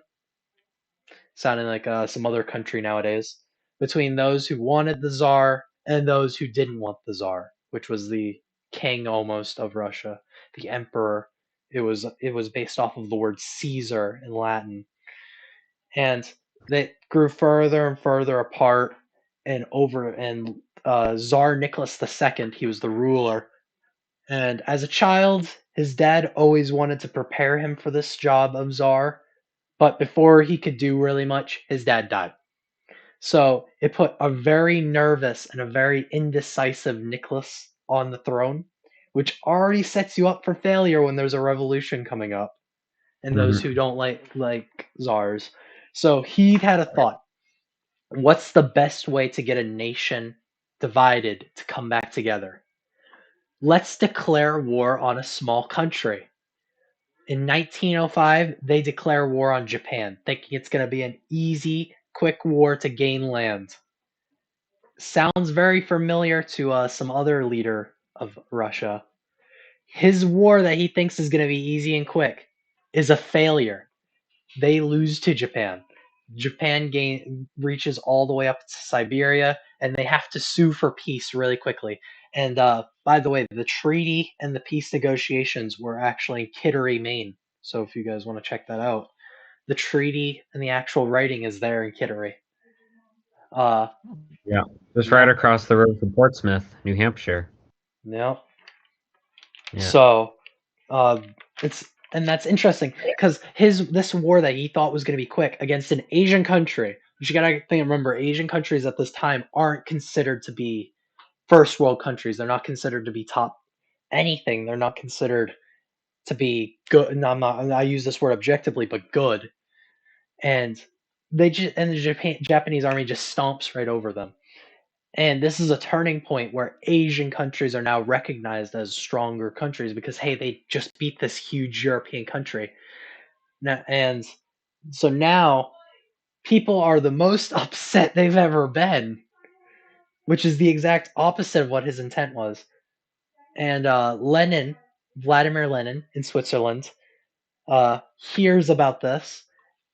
sounding like some other country nowadays, between those who wanted the czar and those who didn't want the czar, which was the king almost of Russia, the emperor. It was based off of the word Caesar in Latin, and they grew further and further apart. And Tsar Nicholas II, he was the ruler. And as a child, his dad always wanted to prepare him for this job of czar, but before he could do really much, his dad died. So it put a very nervous and a very indecisive Nicholas on the throne, which already sets you up for failure when there's a revolution coming up and those who don't like czars. So he had a thought. What's the best way to get a nation divided to come back together? Let's declare war on a small country. In 1905, they declare war on Japan, thinking it's going to be an easy, quick war to gain land. Sounds very familiar to some other leader of Russia. His war that he thinks is going to be easy and quick is a failure. They lose to Japan. Japan reaches all the way up to Siberia, and they have to sue for peace really quickly. And by the way, the treaty and the peace negotiations were actually in Kittery, Maine. So if you guys want to check that out, the treaty and the actual writing is there in Kittery. Uh,
Yeah. Just
yeah,
right across the road from Portsmouth, New Hampshire.
yeah.
Yeah.
So that's interesting because this war that he thought was going to be quick against an Asian country, which you gotta remember, Asian countries at this time aren't considered to be first world countries. They're not considered to be top anything. They're not considered to be good. And I use this word objectively, but good. And the Japanese army just stomps right over them. And this is a turning point where Asian countries are now recognized as stronger countries because hey, they just beat this huge European country. And so now people are the most upset they've ever been, which is the exact opposite of what his intent was. And Vladimir Lenin in Switzerland, hears about this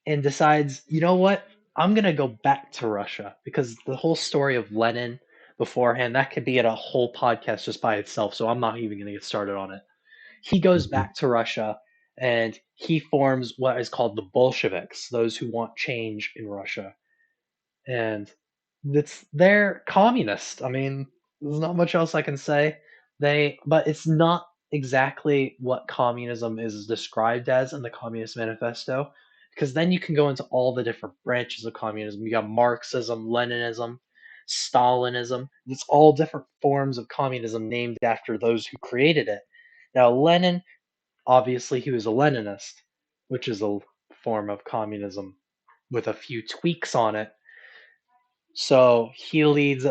and decides, you know what? I'm gonna go back to Russia, because the whole story of Lenin beforehand, that could be at a whole podcast just by itself. So I'm not even gonna get started on it. He goes back to Russia and he forms what is called the Bolsheviks, those who want change in Russia. And they're communist. I mean, there's not much else I can say. But it's not exactly what communism is described as in the Communist Manifesto, because then you can go into all the different branches of communism. You got Marxism, Leninism, Stalinism. It's all different forms of communism named after those who created it. Now, Lenin, obviously, he was a Leninist, which is a form of communism with a few tweaks on it. So he leads.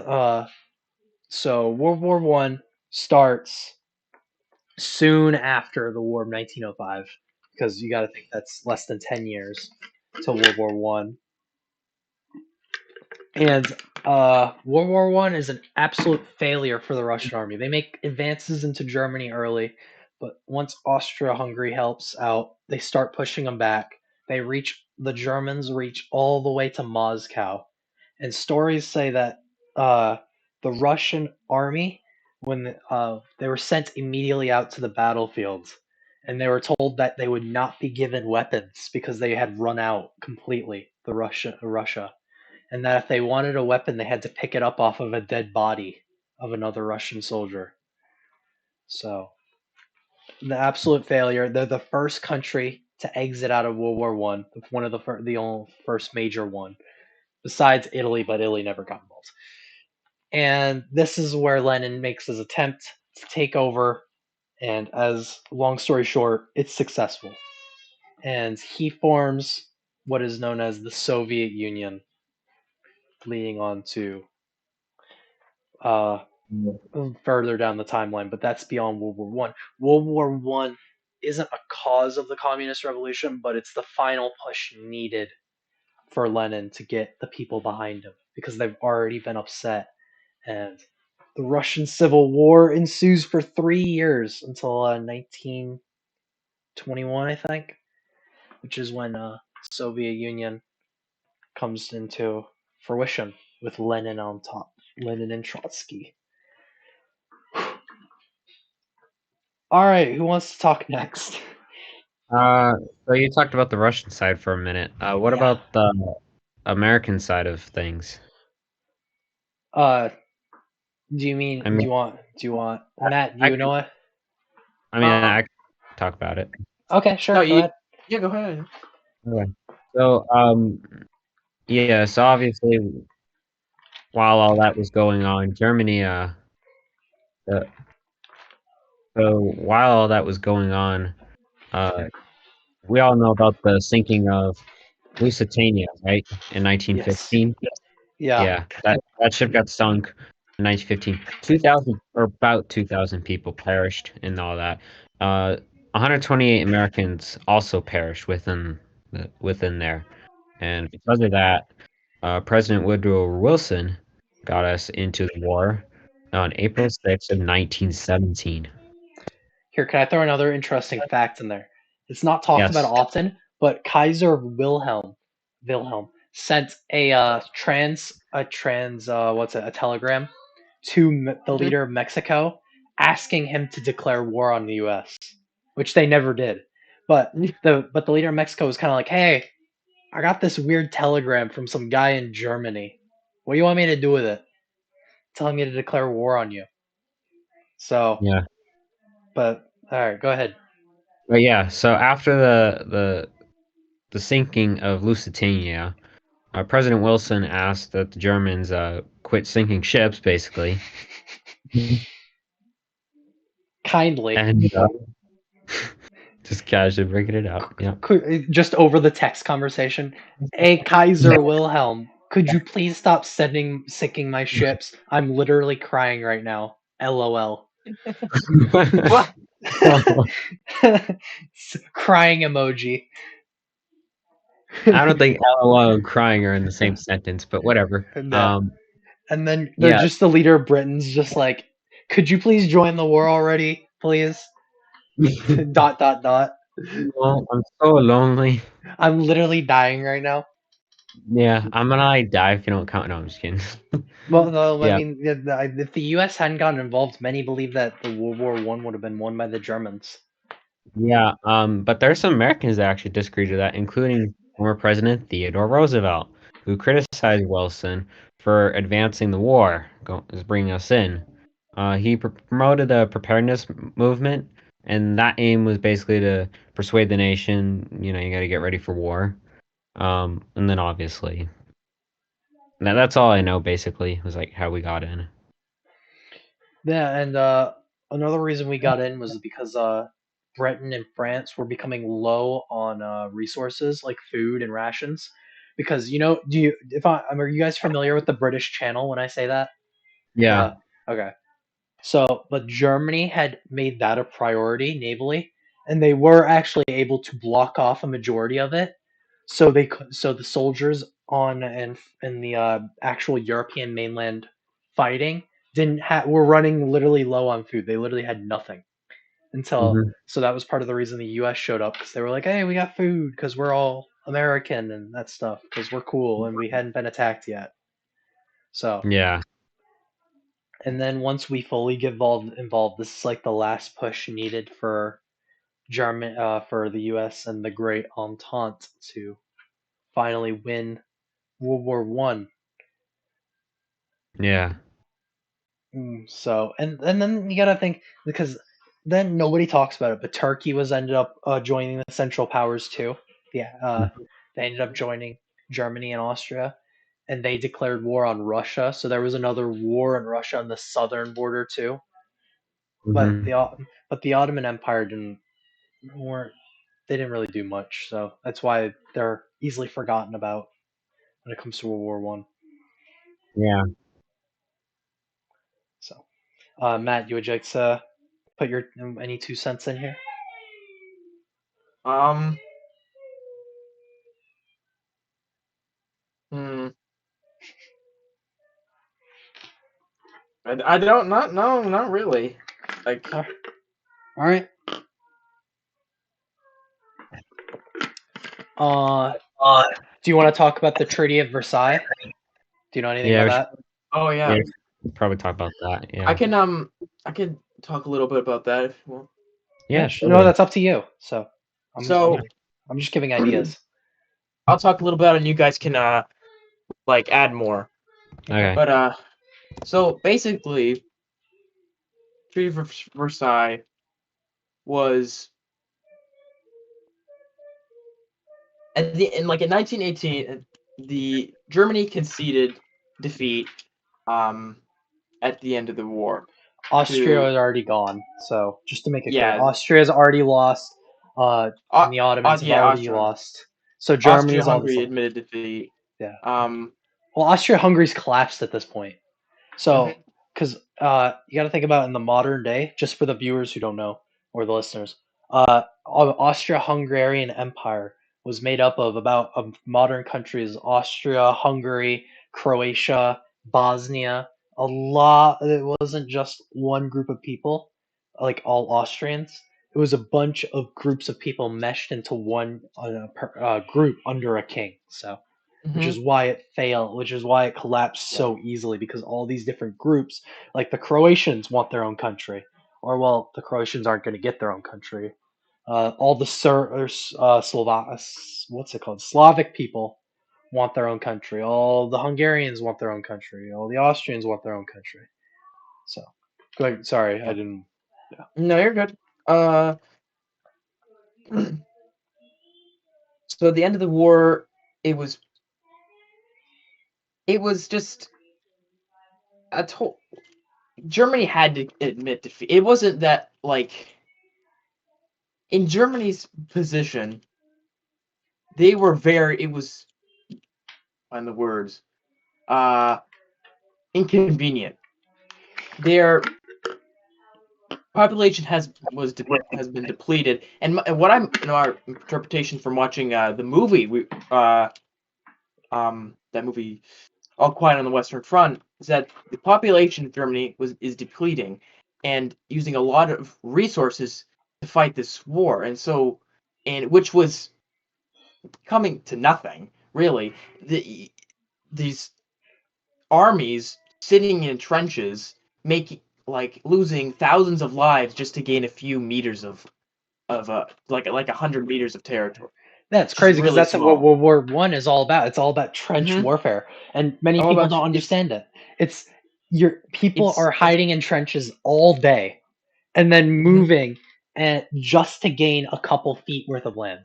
So World War One starts soon after the War of 1905, because you got to think that's less than 10 years to World War One. And World War One is an absolute failure for the Russian army. They make advances into Germany early, but once Austria-Hungary helps out, they start pushing them back. The Germans reach all the way to Moscow, and stories say that the Russian army, when they were sent immediately out to the battlefield, and they were told that they would not be given weapons because they had run out completely. Russia, and that if they wanted a weapon, they had to pick it up off of a dead body of another Russian soldier. So, the absolute failure. They're the first country to exit out of World War One. One of the only first major one, besides Italy, but Italy never got involved. And this is where Lenin makes his attempt to take over. And as long story short, it's successful. And he forms what is known as the Soviet Union, leading on to further down the timeline, but that's beyond World War One. World War One isn't a cause of the communist revolution, but it's the final push needed for Lenin to get the people behind him, because they've already been upset. And the Russian Civil War ensues for 3 years until 1921, I think, which is when Soviet Union comes into fruition with Lenin on top, Lenin and Trotsky. All right, who wants to talk next?
So you talked about the Russian side for a minute. What
Yeah.
about the American side of things?
Do you mean?
I mean,
Do you want Matt? Do you know it?
I can talk about it.
Okay, sure.
No,
Go ahead.
yeah, go ahead.
Okay. So, yeah. So obviously, while all that was going on, Germany. Uh, so while all that was going on, we all know about the sinking of Lusitania, right, in
Yes.
1915.
Yeah.
Yeah, that ship got sunk in 1915. 2,000 or about 2,000 people perished in all that. 128 Americans also perished within there, and because of that, President Woodrow Wilson got us into the war on April 6th of 1917.
Here, can I throw another interesting fact in there? It's not talked about
Yes.
often, but Kaiser Wilhelm sent a telegram to the leader of Mexico, asking him to declare war on the U.S., which they never did. But the leader of Mexico was kind of like, "Hey, I got this weird telegram from some guy in Germany. What do you want me to do with it? Telling me to declare war on you." So,
Yeah.
but all right, go ahead.
But yeah, so after the sinking of Lusitania, President Wilson asked that the Germans quit sinking ships, basically,
Kindly.
and just casually breaking it up. Yeah.
Just over the text conversation. Hey, Kaiser Wilhelm, could you please stop sinking my ships? I'm literally crying right now. LOL.
What?
Crying emoji.
I don't think LOL and crying are in the same sentence, but whatever.
No. And then they're
Yeah.
just the leader of Britain's just like, could you please join the war already, please? dot dot dot.
Well, I'm so lonely.
I'm literally dying right now.
Yeah, I'm gonna die if you don't count. No, I'm just kidding.
Well, no, I
Yeah.
mean, if the U.S. hadn't gotten involved, many believe that the World War One would have been won by the Germans.
Yeah, but there are some Americans that actually disagree to that, including former President Theodore Roosevelt, who criticized Wilson for advancing the war, is bringing us in. He promoted the preparedness movement, and that aim was basically to persuade the nation, you got to get ready for war. And then obviously, that's all I know. Basically, was like how we got in.
Yeah, and another reason we got in was because Britain and France were becoming low on resources like food and rations. Because do you if I are you guys familiar with the British Channel when I say that?
Yeah.
The Okay. So, but Germany had made that a priority navally, and they were actually able to block off a majority of it. So the soldiers on and in the actual European mainland fighting didn't have were running literally low on food. They literally had nothing until
Hmm.
so that was part of the reason the U.S. showed up because they were like, "Hey, we got food because we're all American and that stuff because we're cool and we hadn't been attacked yet." So
Yeah.
and then once we fully get involved, this is like the last push needed for for the U.S. and the Great Entente to finally win World War One.
Yeah.
So and then you gotta think because then nobody talks about it, but Turkey was ended up joining the Central Powers too. Yeah, they ended up joining Germany and Austria, and they declared war on Russia. So there was another war in Russia on the southern border too. But
Hmm.
the Ottoman Empire weren't they didn't really do much, so that's why they're easily forgotten about when it comes to World War One.
Yeah.
So, Matt, you would like to put your any 2 cents in here?
Um. Hmm. I don't not no not really. Like
All right. Uh, do you want to talk about the Treaty of Versailles? Do you know anything
Yeah.
about that?
oh
Yeah.
yeah,
We should probably talk about that.
I
Yeah.
can I can talk a little bit about that if you want.
Yeah,
Yeah.
no,
Totally.
that's up to you. So,
So
I'm just giving ideas.
I'll talk a little bit and you guys can like add more.
Okay.
Okay.
But so basically Treaty of Versailles was in 1918 the Germany conceded defeat um at the end of the war
Austria
to
is already gone, so just to make it clear,
yeah
Austria's already lost, and the Ottomans have
yeah
already
Austria
lost. So Germany's all this.
Austria-Hungary admitted defeat.
Yeah.
Um,
Well, Austria-Hungary's collapsed at this point. So,
mhm,
because you got to think about in the modern day, just for the viewers who don't know or the listeners, Austria-Hungarian Empire was made up of about of modern countries: Austria, Hungary, Croatia, Bosnia. A lot. It wasn't just one group of people, like all Austrians. It was a bunch of groups of people meshed into one group under a king. So which
mhm,
is why it failed, which is why it collapsed so easily because all these different groups, like the Croatians want their own country, or well, the Croatians aren't going to get their own country. All the what's it called? Slavic people want their own country. All the Hungarians want their own country. All the Austrians want their own country. So, go ahead. Sorry, I
yeah.
didn't. Yeah.
No, you're good. So at the end of the war, it was it was just a to- Germany had to admit defeat. It wasn't that like in Germany's position, they were very. It was find the words. Uh, inconvenient. They're population has been depleted, and our interpretation from watching the movie that movie All Quiet on the Western Front is that the population of Germany is depleting and using a lot of resources to fight this war, and which was coming to nothing really. These armies sitting in trenches, making losing thousands of lives just to gain a few meters of 100 meters of territory.
That's
Just
crazy because
really
that's what
small.
World War One is all about. It's all about trench
Mm-hmm.
warfare, and many
All
people
about
don't
it's
understand it. It's your people
it's
are hiding in trenches all day, and then
mhm.
moving and just to gain a couple feet worth of land.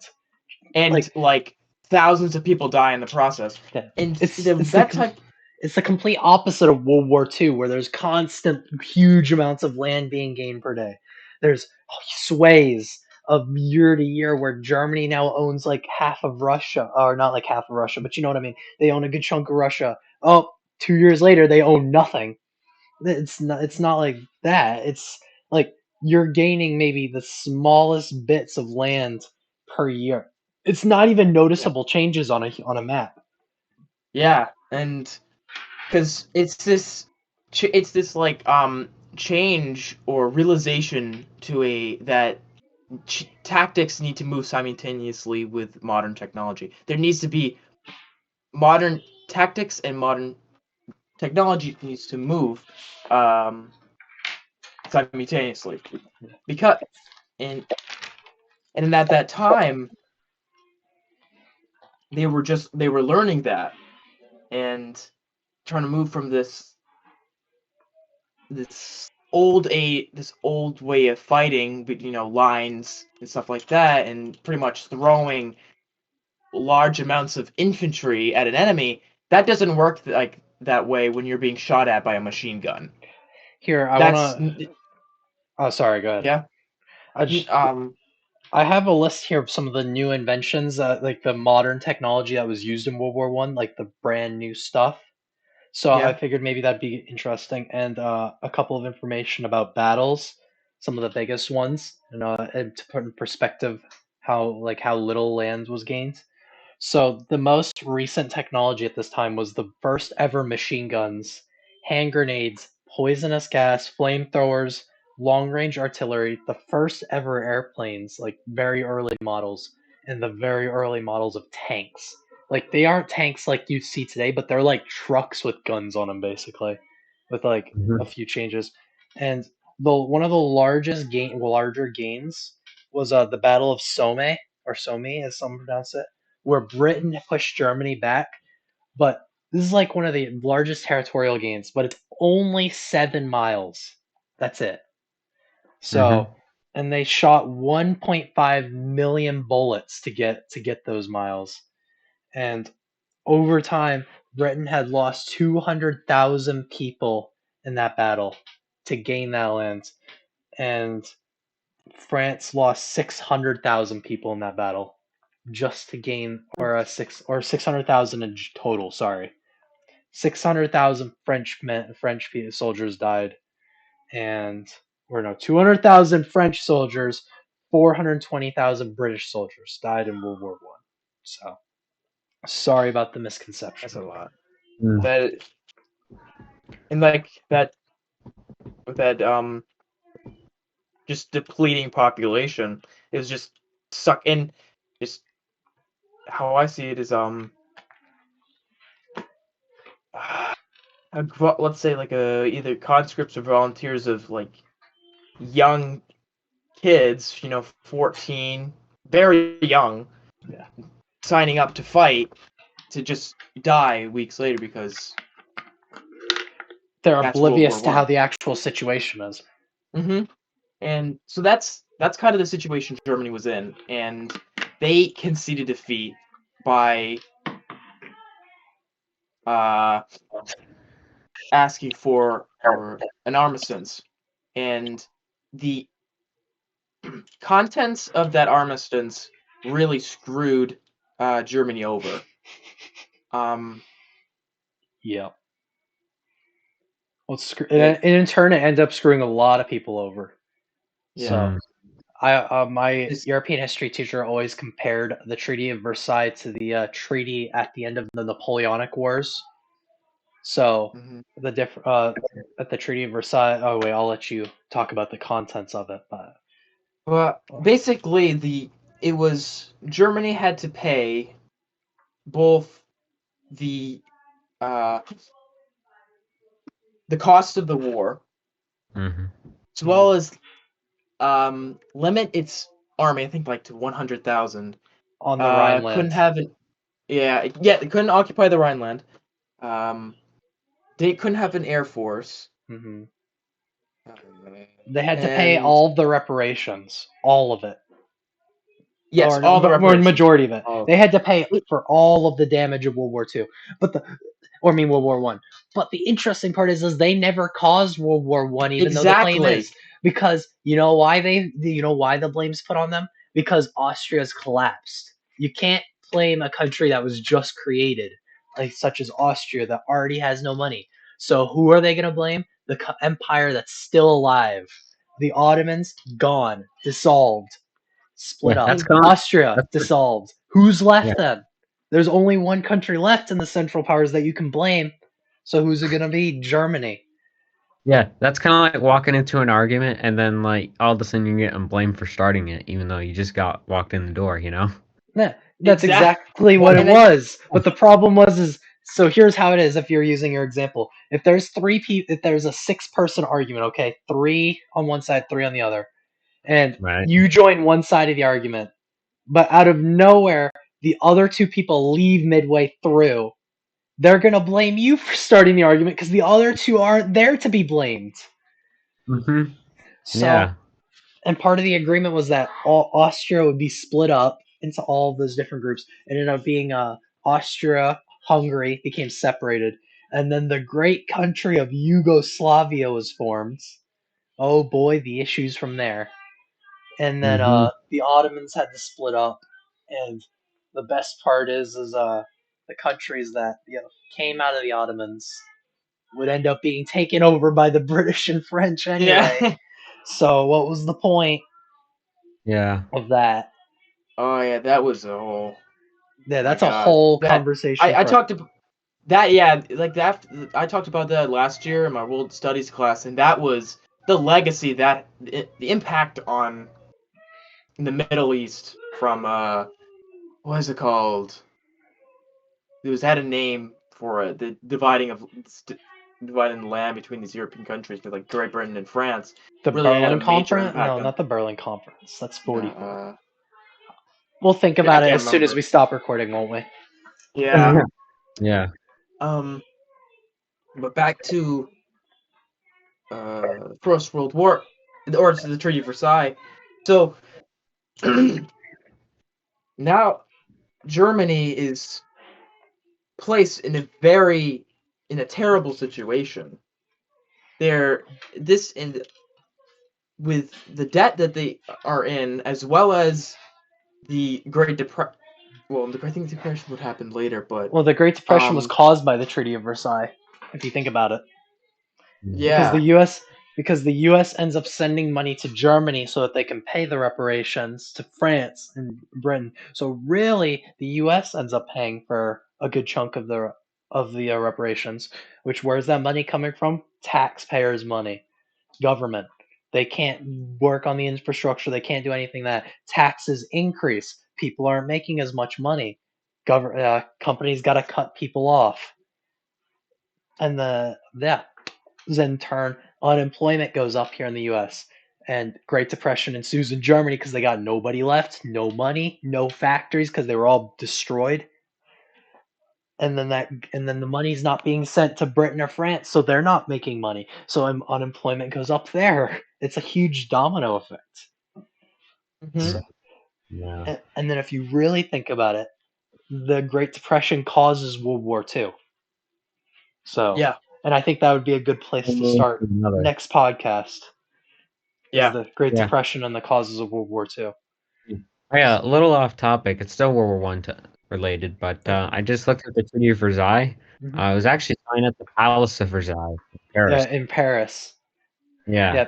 And
Like
thousands of people die in the process.
yeah,
And
it's it's the
that
com-
type,
it's the complete opposite of World War Two, where there's constant huge amounts of land being gained per day. There's sways of year to year where Germany now owns like half of Russia, or not like half of Russia, but you know what I mean. They own a good chunk of Russia. Oh, 2 years later they own nothing. It's not like that. It's like you're gaining maybe the smallest bits of land per year. It's not even
yeah,
noticeable changes on a map.
yeah, and because it's this change or realization to a that tactics need to move simultaneously with modern technology. There needs to be modern tactics, and modern technology needs to move um, simultaneously. Because and and at that time they were learning that and trying to move from this old way of fighting, but lines and stuff like that, and pretty much throwing large amounts of infantry at an enemy. That doesn't work like that way when you're being shot at by a machine gun.
Here, I
That's
wanna. Oh, sorry. Go ahead.
yeah.
I
N-
just
Um.
I have a list here of some of the new inventions, like the modern technology that was used in World War One, like the brand new stuff. So I
Yeah.
figured maybe that'd be interesting, and a couple of information about battles, some of the biggest ones, and to put in perspective how little land was gained. So the most recent technology at this time was the first ever machine guns, hand grenades, poisonous gas, flamethrowers, long range artillery, the first ever airplanes, like very early models, and the very early models of tanks. Like they aren't tanks like you see today, but they're like trucks with guns on them, basically, with like a
Mhm.
few changes. And the one of the larger gains was the Battle of Somme, or Somme, as some pronounce it, where Britain pushed Germany back. But this is like one of the largest territorial gains, but it's only 7 miles. That's it.
Mhm.
So, and they shot 1.5 million bullets to get those miles. And over time, Britain had lost 200,000 people in that battle to gain that land, and France lost 600,000 people in that battle just to gain, or 600,000 in total. Sorry, 600,000 French soldiers died, and or no, 200,000 French soldiers, 420,000 British soldiers died in World War One. So sorry about the
That's
misconception.
a lot.
Mm.
That and like that just depleting population is just suck in. Just how I see it is let's say like a either conscripts or volunteers of young kids, 14, very young,
Yeah,
signing up to fight to just die weeks later because
they're
that's World
oblivious
War
to how
One.
the actual situation is.
Mm-hmm. And so that's kind of the situation Germany was in, and they conceded defeat by uh, asking for or an armistice, and the contents of that armistice really screwed Germany over. Um,
Yeah. Well,
it,
and in turn, it ended up screwing a lot of people over. So my
It's-
European history teacher always compared the Treaty of Versailles to the treaty at the end of the Napoleonic Wars. So
Mhm.
the at the Treaty of Versailles. Oh wait, I'll let you talk about the contents of it.
But basically, it was Germany had to pay both the uh, the cost of the war,
Mhm.
as well as limit its army. I think like to 100,000.
On the
Couldn't
Rhineland.
have it. Yeah. They couldn't occupy the Rhineland. They couldn't have an air force.
Hmm. They had to pay
And
all the reparations, all of it,
yes,
or
all the
more
reparations.
majority of it.
Oh,
They had to pay for all of the damage of World War II, but World War One. But the interesting part is they never caused World War One, even though the claim
exactly.
is because you know why the blame's put on them, because Austria's collapsed. You can't blame a country that was just created, like such as Austria, that already has no money. So who are they going to blame? The empire that's still alive. The Ottomans gone, dissolved, split
Yeah,
up.
that's gone.
Austria
That's
dissolved. Who's left
yeah.
then? There's only one country left in the Central Powers that you can blame. So who's it gonna be? Germany.
Yeah, that's kind of like walking into an argument and then like all of a sudden you're getting blamed for starting it, even though you just got walked in the door.
Yeah, that's
Exactly.
exactly
Well,
what it
and
was. But the problem was so here's how it is if you're using your example. If there's three people, if there's a six-person argument, okay, three on one side, three on the other, and
Right.
you join one side of the argument, but out of nowhere, the other two people leave midway through. They're gonna blame you for starting the argument because the other two aren't there to be blamed.
Mm-hmm.
So,
Yeah.
and part of the agreement was that all Austria would be split up into all of those different groups. It ended up being Austria, Hungary became separated, and then the great country of Yugoslavia was formed. Oh boy, the issues from there. And then
Mm-hmm.
the Ottomans had to split up, and the best part is the countries that came out of the Ottomans would end up being taken over by the British and French anyway.
yeah.
So what was the point
Yeah.
of that?
Oh yeah, that was a whole.
Yeah,
My
that's a
God,
whole
that
conversation
I
for.
talked about that. Yeah, like that. I talked about that last year in my world studies class, and that was the legacy that the impact on the Middle East from what is it called? It was had a name for it. The dividing the land between these European countries, for like Great Britain and France,
The
really had a
Berlin
major
Conference?
impact
No,
on.
not the Berlin Conference. That's
No,
44. We'll think
I
about it
can't
as soon as
remember.
we stop recording, won't we?
Yeah.
Yeah.
Um. But back to First World War, or to the Treaty of Versailles. So now Germany is placed in a terrible situation. They're this in with the debt that they are in, as well as the Great Depression. Well, I think the Depression would happen later, but
Well, the Great Depression was
um,
caused by the Treaty of Versailles, if you think about it. Because
yeah,
the US ends up sending money to Germany so that they can pay the reparations to France and Britain. So really, the US ends up paying for a good chunk of the reparations. Which where's that money coming from? Taxpayers' money, government. They can't work on the infrastructure. They can't do anything that taxes increase. People aren't making as much money. Companies got to cut people off, and in turn, unemployment goes up here in the U.S. and Great Depression ensues in Germany because they got nobody left, no money, no factories because they were all destroyed. And then the money's not being sent to Britain or France, so they're not making money. So unemployment goes up there. It's a huge domino effect.
mhm,
Yeah.
And then if you really think about it, the Great Depression causes World War II. So,
yeah,
and I think that would be a good place to start
Another.
next podcast. Is
yeah,
the Great
Yeah.
Depression and the causes of World War II.
Yeah, a little off topic. It's still World War One related, but I just looked at the Treaty of Versailles.
Mhm.
It was actually signed at the Palace of Versailles in Paris.
In Paris.
Yeah.
Yeah,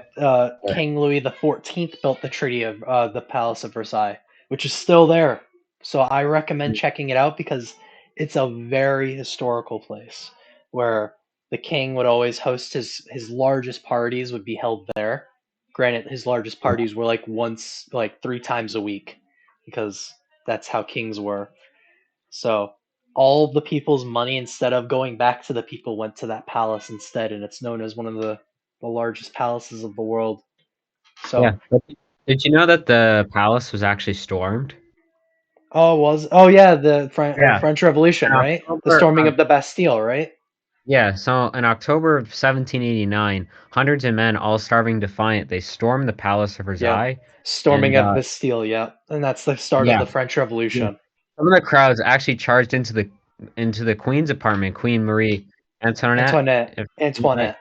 But
King Louis XIV built the Palace of Versailles, which is still there. So I recommend checking it out because it's a very historical place where the king would always host his largest parties would be held there. Granted, his largest parties were like 3 times a week because that's how kings were. So all the people's money, instead of going back to the people, went to that palace instead, and it's known as one of the largest palaces of the world.
yeah.
So,
But did you know that the palace was actually stormed?
oh yeah, the
Yeah.
French
In
Revolution, right? The
October,
storming of the Bastille, right?
yeah, so in October of 1789, hundreds of men, all starving defiant, they stormed the Palace of
Yeah,
Versailles,
storming
and
of Bastille, yeah, and that's the start of
yeah,
the French
yeah,
Revolution.
some of the crowds actually charged into the Queen's apartment, Queen Marie Antoinette,
Antoinette,
if, right,
Antoinette.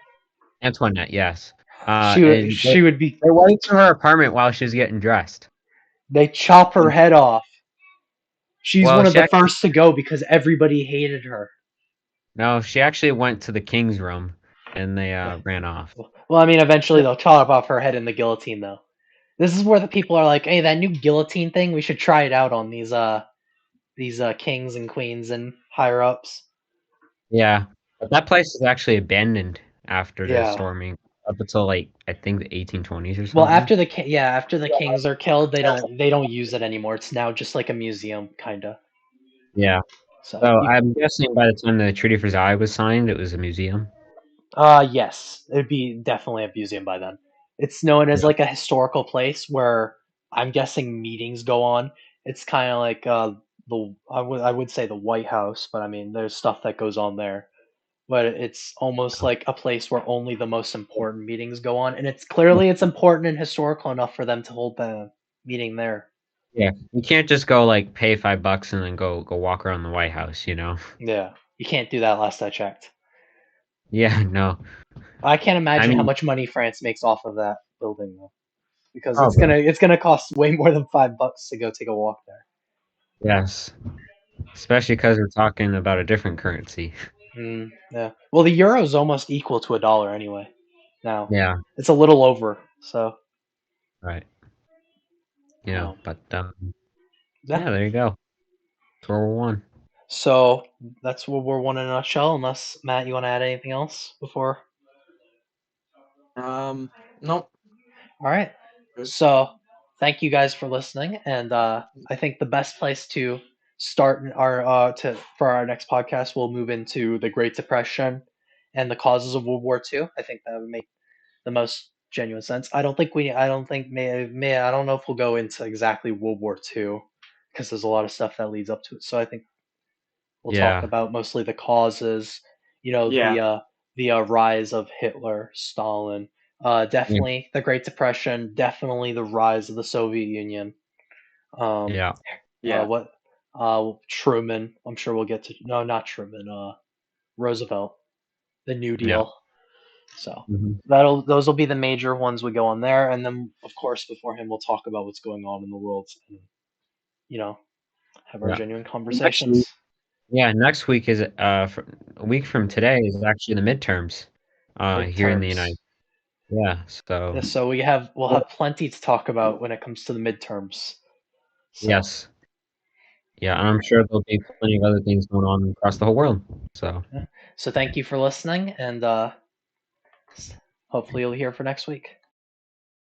Antoinette, yes,
She
and
she would be.
they went into her apartment while she was getting dressed.
They chop her head off. She's
Well,
one of the first to go because everybody hated her.
she actually went to the king's room, and they
Yeah.
ran off.
Well, I mean, eventually they'll chop off her head in the guillotine, though. This is where the people are like, "Hey, that new guillotine thing, we should try it out on these kings and queens and higher ups."
Yeah, but that place is actually abandoned after the
Yeah.
storming up until like I think the 1820s or
Well,
something.
after the kings are killed, they don't use it anymore. It's now just like a museum, kinda.
Yeah.
So
So
you
I'm guessing by the time the Treaty of Versailles was signed, it was a museum.
Yes, it'd be definitely a museum by then. It's known as
Yeah.
like a historical place where I'm guessing meetings go on. It's kind of like the I would say the White House, but I mean there's stuff that goes on there. But it's almost like a place where only the most important meetings go on, and it's important and historical enough for them to hold the meeting there.
Yeah. You can't just go like pay $5 and then go walk around the White House, you know?
Yeah, you can't do that. Last I checked,
Yeah, no.
I can't
I
imagine how
mean,
much money France makes off of that building though, because
oh,
it's gonna cost way more than $5 to go take a walk there.
yes. Especially because we're talking about a different currency.
Yeah. Well, the euro is almost equal to a dollar anyway. Now
Yeah,
it's a little over. So
right. Yeah,
um,
but
yeah.
yeah, there you go. That's where we're one.
So that's World War One in a nutshell. Unless Matt, you want to add anything else before?
Nope.
All right.
Good.
So thank you guys for listening, and I think the best place to start our to for our next podcast, we'll move into the Great Depression and the causes of World War Two. I think that would make the most genuine sense. I don't think I don't know if we'll go into exactly World War Two because there's a lot of stuff that leads up to it. So I think we'll talk
Yeah,
about mostly the causes,
Yeah.
the rise of Hitler, Stalin,
yeah,
definitely the Great Depression, definitely the rise of the Soviet Union. Um,
yeah.
Yeah.
what Truman? I'm sure we'll get to no, not Truman. Roosevelt, the New
Yeah.
Deal. So
Hmm.
those will be the major ones we go on there, and then of course before him we'll talk about what's going on in the world and you know have our
Yeah.
genuine
Next
conversations.
week, yeah, next week is a week from today is actually the midterms here in the
Midterms.
United. Yeah,
Yeah,
so
so we'll have plenty to talk about when it comes to the midterms. So
yes. Yeah, and I'm sure there'll be plenty of other things going on across the whole world. So
yeah. So thank you for listening, and hopefully you'll hear for next week.